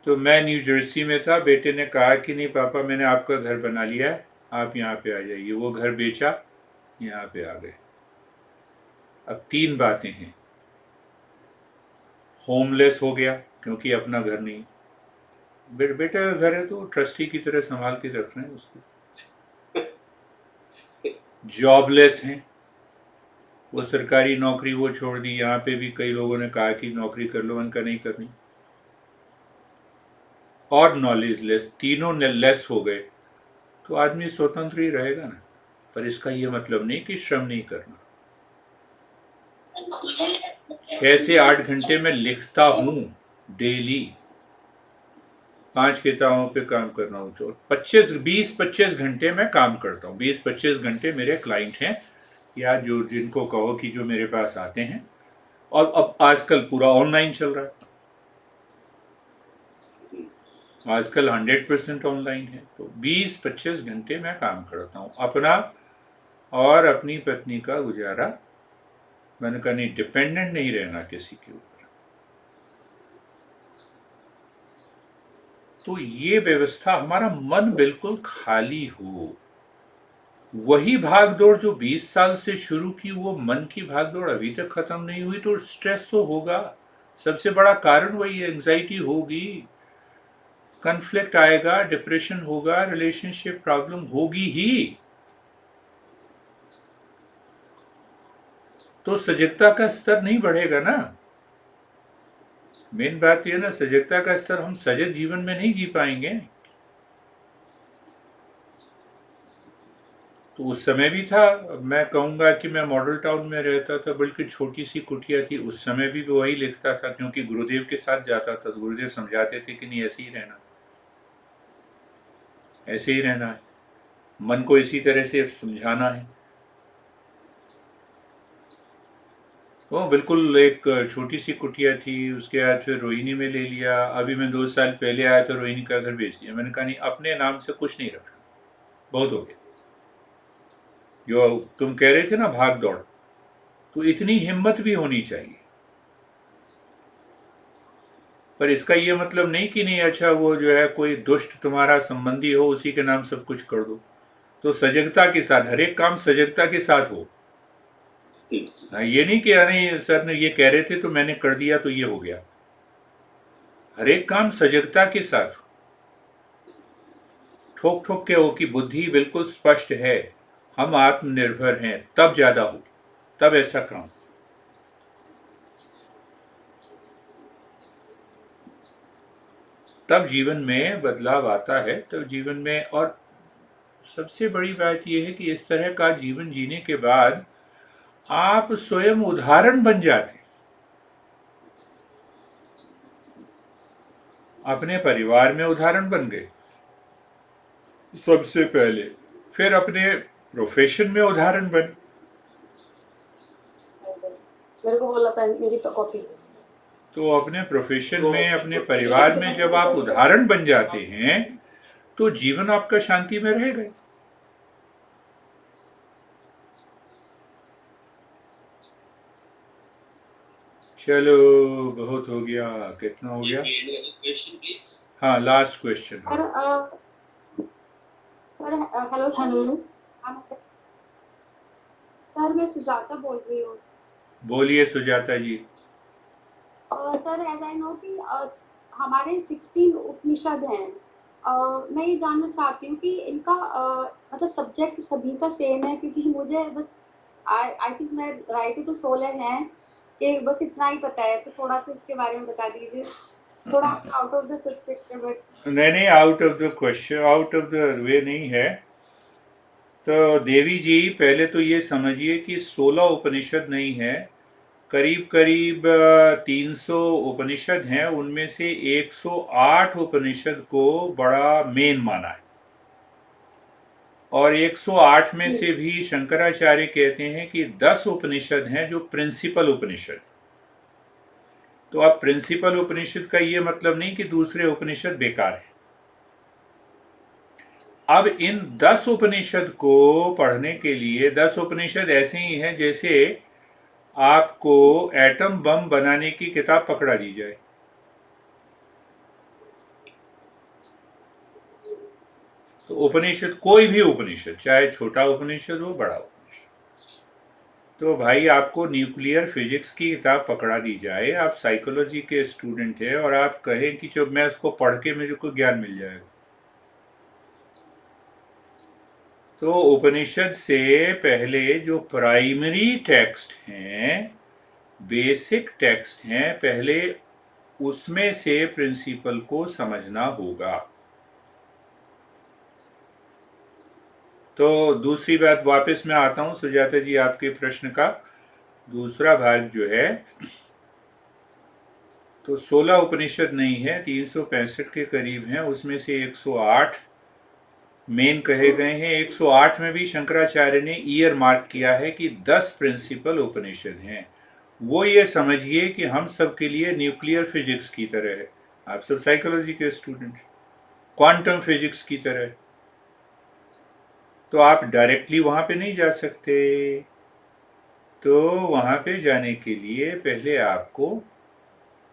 Speaker 2: तो मैं न्यू जर्सी में था, बेटे ने कहा कि नहीं पापा, मैंने आपका घर बना लिया है, आप यहाँ पे आ जाइए। वो घर बेचा, यहाँ पे आ गए। अब 3 बातें हैं। होमलेस हो गया क्योंकि अपना घर नहीं, बेटे का घर है तो ट्रस्टी की तरह संभाल के रख रहे हैं उसको। जॉबलेस हैं, वो सरकारी नौकरी वो छोड़ दी। यहाँ पे भी कई लोगों ने कहा कि नौकरी कर लो, उनका नहीं करनी। और नॉलेज लेस, तीनों लेस हो गए, तो आदमी स्वतंत्र ही रहेगा ना। पर इसका ये मतलब नहीं कि श्रम नहीं करना। 6 से 8 घंटे में लिखता हूँ डेली, 5 किताबों पे काम कर रहा हूँ। तो 20-25 घंटे में काम करता हूँ। 20-25 घंटे मेरे क्लाइंट हैं, या जो जिनको कहो कि जो मेरे पास आते हैं। और अब आजकल पूरा ऑनलाइन चल रहा है, आजकल 100% ऑनलाइन है। तो 20-25 घंटे में काम करता हूँ, अपना और अपनी पत्नी का गुजारा। मैंने कहा नहीं, डिपेंडेंट नहीं रहना किसी के ऊपर। तो ये व्यवस्था, हमारा मन बिल्कुल खाली हो। वही भागदौड़ जो 20 साल से शुरू की, वो मन की भागदौड़ अभी तक खत्म नहीं हुई, तो स्ट्रेस तो होगा। सबसे बड़ा कारण वही है, एंजाइटी होगी, कन्फ्लिक्ट आएगा, डिप्रेशन होगा, रिलेशनशिप प्रॉब्लम होगी ही। तो सजगता का स्तर नहीं बढ़ेगा ना। मेन बात यह ना, सजगता का स्तर हम सजग जीवन में नहीं जी पाएंगे। तो उस समय भी था, मैं कहूँगा कि मैं मॉडल टाउन में रहता था, बल्कि छोटी सी कुटिया थी। उस समय भी वही लिखता था, क्योंकि गुरुदेव के साथ जाता था, तो गुरुदेव समझाते थे कि नहीं, ऐसे ही रहना, ऐसे ही रहना है, मन को इसी तरह से समझाना है। वो बिल्कुल एक छोटी सी कुटिया थी। उसके बाद फिर रोहिणी में ले लिया। अभी मैं 2 साल पहले आया तो रोहिणी का घर बेच दिया। मैंने कहा नहीं, अपने नाम से कुछ नहीं रखना, बहुत हो गया। जो तुम कह रहे थे ना, भाग दौड़, तो इतनी हिम्मत भी होनी चाहिए। पर इसका ये मतलब नहीं कि नहीं, अच्छा वो जो है कोई दुष्ट तुम्हारा संबंधी हो, उसी के नाम सब कुछ कर दो। तो सजगता के साथ, हर एक काम सजगता के साथ हो। हाँ, ये नहीं कि अरे सर ने ये कह रहे थे तो मैंने कर दिया तो ये हो गया। हर एक काम सजगता के साथ हो। ठोक ठोक के हो कि बुद्धि बिल्कुल स्पष्ट है, हम आत्मनिर्भर हैं, तब ज्यादा हो, तब ऐसा काम। तब जीवन में बदलाव आता है, तब जीवन में। और सबसे बड़ी बात यह है कि इस तरह का जीवन जीने के बाद आप स्वयं उदाहरण बन जाते हैं, अपने परिवार में उदाहरण बन गए सबसे पहले, फिर अपने प्रोफेशन में उदाहरण बन,
Speaker 7: मेरे को बोला मेरी कॉपी।
Speaker 2: तो अपने प्रोफेशन में, अपने परिवार में जब आप उदाहरण बन जाते हैं तो जीवन आपका शांति में रहेगा। चलो बहुत हो गया, कितना हो गया?
Speaker 3: Any other question, please?
Speaker 2: हाँ, last question.
Speaker 7: Sir hello sir, sir मैं सुजाता बोल रही हूँ।
Speaker 2: बोलिए सुजाता जी।
Speaker 7: सर एज आई नो कि हमारे 16 उपनिषद हैं। मैं ये जानना चाहती हूँ कि इनका मतलब सब्जेक्ट सभी का सेम है, क्योंकि मुझे बस आई थिंक मैं राइट टू 16 हैं, कि बस इतना ही पता है, तो थोड़ा सा इसके बारे में बता दीजिए। थोड़ा आउट ऑफ द सब्जेक्ट है बट
Speaker 2: नहीं, out of the question, out of the way नहीं है। तो देवी जी, पहले तो ये समझिए कि 16 उपनिषद नहीं है, करीब करीब 300 उपनिषद हैं, उनमें से 108 उपनिषद को बड़ा मेन माना है, और 108 में से भी शंकराचार्य कहते हैं कि 10 उपनिषद हैं जो प्रिंसिपल उपनिषद। तो अब प्रिंसिपल उपनिषद का ये मतलब नहीं कि दूसरे उपनिषद बेकार है। अब इन 10 उपनिषद को पढ़ने के लिए, 10 उपनिषद ऐसे ही हैं जैसे आपको एटम बम बनाने की किताब पकड़ा दी जाए। तो उपनिषद, कोई भी उपनिषद, चाहे छोटा उपनिषद हो बड़ा उपनिषद, तो भाई आपको न्यूक्लियर फिजिक्स की किताब पकड़ा दी जाए, आप साइकोलॉजी के स्टूडेंट हैं, और आप कहें कि जब मैं उसको पढ़ के मुझे को ज्ञान मिल जाएगा। तो उपनिषद से पहले जो प्राइमरी टेक्स्ट हैं, बेसिक टेक्स्ट हैं, पहले उसमें से प्रिंसिपल को समझना होगा। तो दूसरी बात, वापस मैं आता हूं सुजाता जी, आपके प्रश्न का दूसरा भाग जो है, तो 16 उपनिषद नहीं है, 365 के करीब हैं, उसमें से 108 मेन कहे गए हैं। 108 में भी शंकराचार्य ने ईयर मार्क किया है कि 10 प्रिंसिपल उपनिषद हैं। वो ये समझिए कि हम सब के लिए न्यूक्लियर फिजिक्स की तरह है, आप सब साइकोलॉजी के स्टूडेंट, क्वांटम फिजिक्स की तरह। तो आप डायरेक्टली वहां पे नहीं जा सकते, तो वहां पे जाने के लिए पहले आपको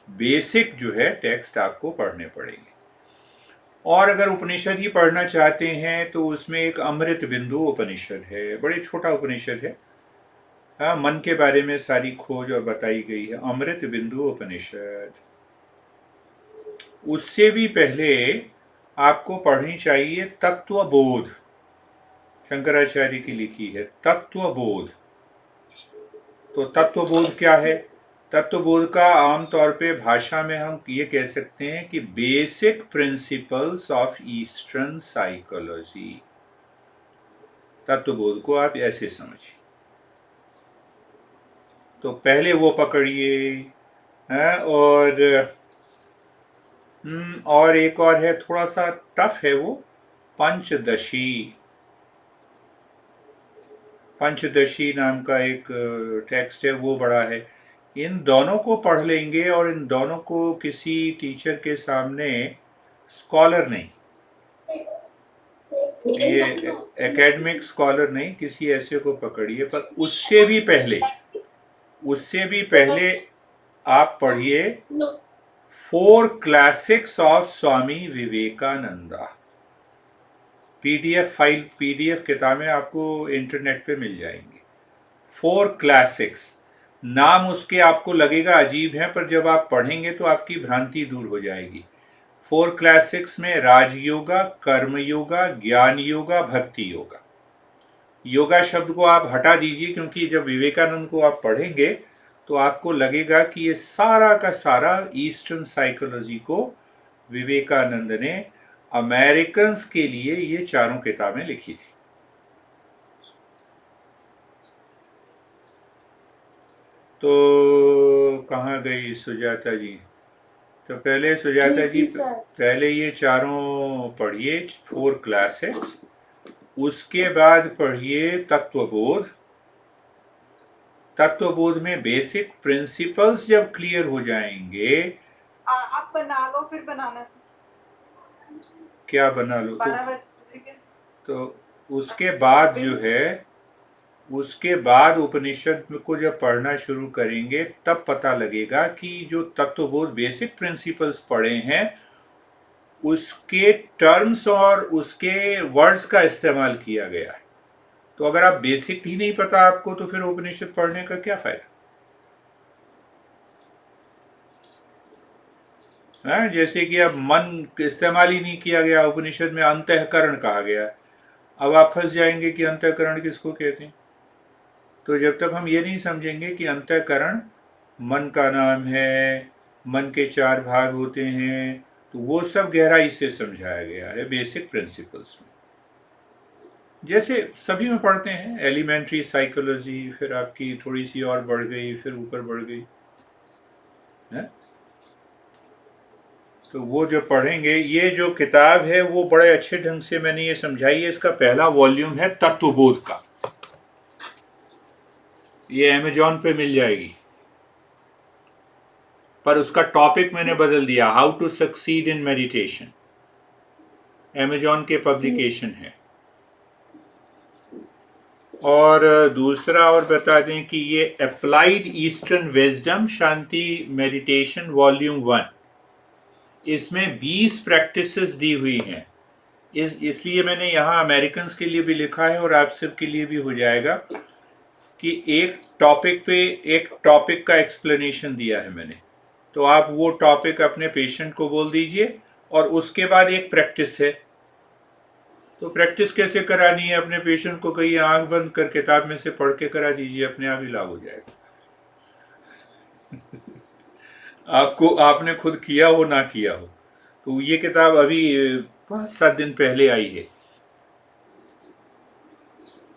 Speaker 2: बेसिक जो है टेक्स्ट आपको पढ़ने पड़ेंगे। और अगर उपनिषद ही पढ़ना चाहते हैं तो उसमें एक अमृत बिंदु उपनिषद है, बड़े छोटा उपनिषद है। हाँ, मन के बारे में सारी खोज और बताई गई है, अमृत बिंदु उपनिषद। उससे भी पहले आपको पढ़नी चाहिए तत्वबोध, शंकराचार्य की लिखी है तत्वबोध। तो तत्वबोध क्या है? तत्वबोध का आमतौर पे भाषा में हम ये कह सकते हैं कि basic principles of eastern psychology. Tattvabodh को आप ऐसे समझिए। तो पहले वो पकड़िए, हैं, और एक और है, थोड़ा सा टफ है वो, पंचदशी। पंचदशी नाम का एक टेक्स्ट है, वो बड़ा है। इन दोनों को पढ़ लेंगे, और इन दोनों को किसी टीचर के सामने, स्कॉलर नहीं, ये एकेडमिक स्कॉलर नहीं, किसी ऐसे को पकड़िए। पर उससे भी पहले आप पढ़िए 4 classics of Swami Vivekananda. PDF किताबें आपको इंटरनेट पे मिल जाएंगी। 4 क्लासिक्स, नाम उसके आपको लगेगा अजीब है, पर जब आप पढ़ेंगे तो आपकी भ्रांति दूर हो जाएगी। 4 क्लासिक्स में राजयोगा, कर्म योगा, ज्ञान योगा, भक्ति योगा। योगा शब्द को आप हटा दीजिए, क्योंकि जब विवेकानंद को आप पढ़ेंगे तो आपको लगेगा कि ये सारा का सारा ईस्टर्न साइकोलॉजी को विवेकानंद ने अमेरिकन्स के लिए ये चारों किताबें लिखी थी। तो कहाँ गई सुजाता जी? तो पहले सुजाता जी पहले ये चारों पढ़िए, 4 क्लासिक्स, उसके बाद पढ़िए तत्वबोध। तत्वबोध में बेसिक प्रिंसिपल्स जब क्लियर हो जाएंगे,
Speaker 8: आप बना लो, फिर बनाना
Speaker 2: क्या बना लो? तो उसके बाद जो है, उसके बाद उपनिषद को जब पढ़ना शुरू करेंगे तब पता लगेगा कि जो तत्वबोध बेसिक प्रिंसिपल्स पढ़े हैं उसके टर्म्स और उसके वर्ड्स का इस्तेमाल किया गया है। तो अगर आप बेसिक ही नहीं पता आपको, तो फिर उपनिषद पढ़ने का क्या फायदा? जैसे कि अब मन इस्तेमाल ही नहीं किया गया, उपनिषद में अंतःकरण कहा गया, अब आप फंस जाएंगे कि अंतःकरण किसको कहते हैं। तो जब तक हम ये नहीं समझेंगे कि अंतःकरण मन का नाम है, मन के 4 भाग होते हैं, तो वो सब गहराई से समझाया गया है बेसिक प्रिंसिपल्स में। जैसे सभी में पढ़ते हैं, एलिमेंट्री साइकोलॉजी, फिर आपकी थोड़ी सी और बढ़ गई, फिर ऊपर बढ़ गई है। तो वो जो पढ़ेंगे, ये जो किताब है वो बड़े अच्छे ढंग से मैंने ये समझाई है। इसका पहला वॉल्यूम है तत्वबोध का, ये अमेजॉन पे मिल जाएगी, पर उसका टॉपिक मैंने बदल दिया, how to succeed in meditation. Amazon के पब्लिकेशन है। और दूसरा और बता दें कि ये applied eastern wisdom Shanti meditation volume 1, इसमें 20 प्रैक्टिसेस दी हुई हैं। इसलिए मैंने यहाँ अमेरिकन्स के लिए भी लिखा है और आप सब के लिए भी हो जाएगा कि एक टॉपिक का एक्सप्लेनेशन दिया है मैंने। तो आप वो टॉपिक अपने पेशेंट को बोल दीजिए और उसके बाद एक प्रैक्टिस है। तो प्रैक्टिस कैसे करानी है अपने पेशेंट को, कहीं आंख बंद कर किताब में से पढ़ के करा दीजिए, अपने आप ही लाभ हो जाएगा। आपको, आपने खुद किया हो ना किया हो। तो ये किताब अभी 5-7 दिन पहले आई है,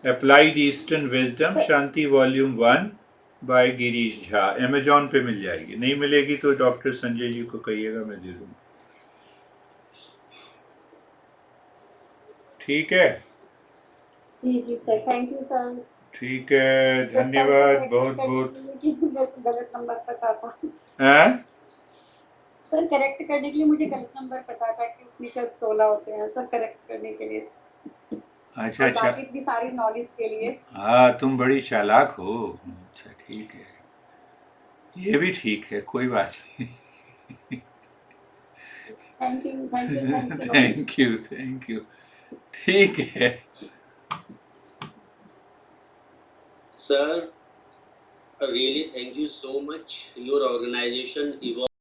Speaker 2: applied eastern wisdom Shanti volume 1 by Girish Jha. Amazon पे मिल जाएगी, नहीं मिलेगी तो डॉक्टर संजय जी को कहिएगा, मैं दे दूंगा। ठीक है
Speaker 8: जी सर, थैंक यू सर।
Speaker 2: ठीक है, धन्यवाद बहुत बहुत।
Speaker 8: गलत नंबर पता था
Speaker 2: हैं?
Speaker 8: सर, करेक्ट करने के लिए मुझे गलत नंबर पता था कि उपनिषद 16 होते हैं सर, करेक्ट करने के लिए।
Speaker 2: अच्छा अच्छा,
Speaker 8: बाकी इतनी सारी नॉलेज के लिए।
Speaker 2: हाँ तुम बड़ी चालाक हो। अच्छा ठीक है, ये भी ठीक है, कोई बात नहीं।
Speaker 8: Thank you thank you thank you
Speaker 2: thank you thank you. ठीक है
Speaker 3: Sir, really thank you so much. Your organization evolved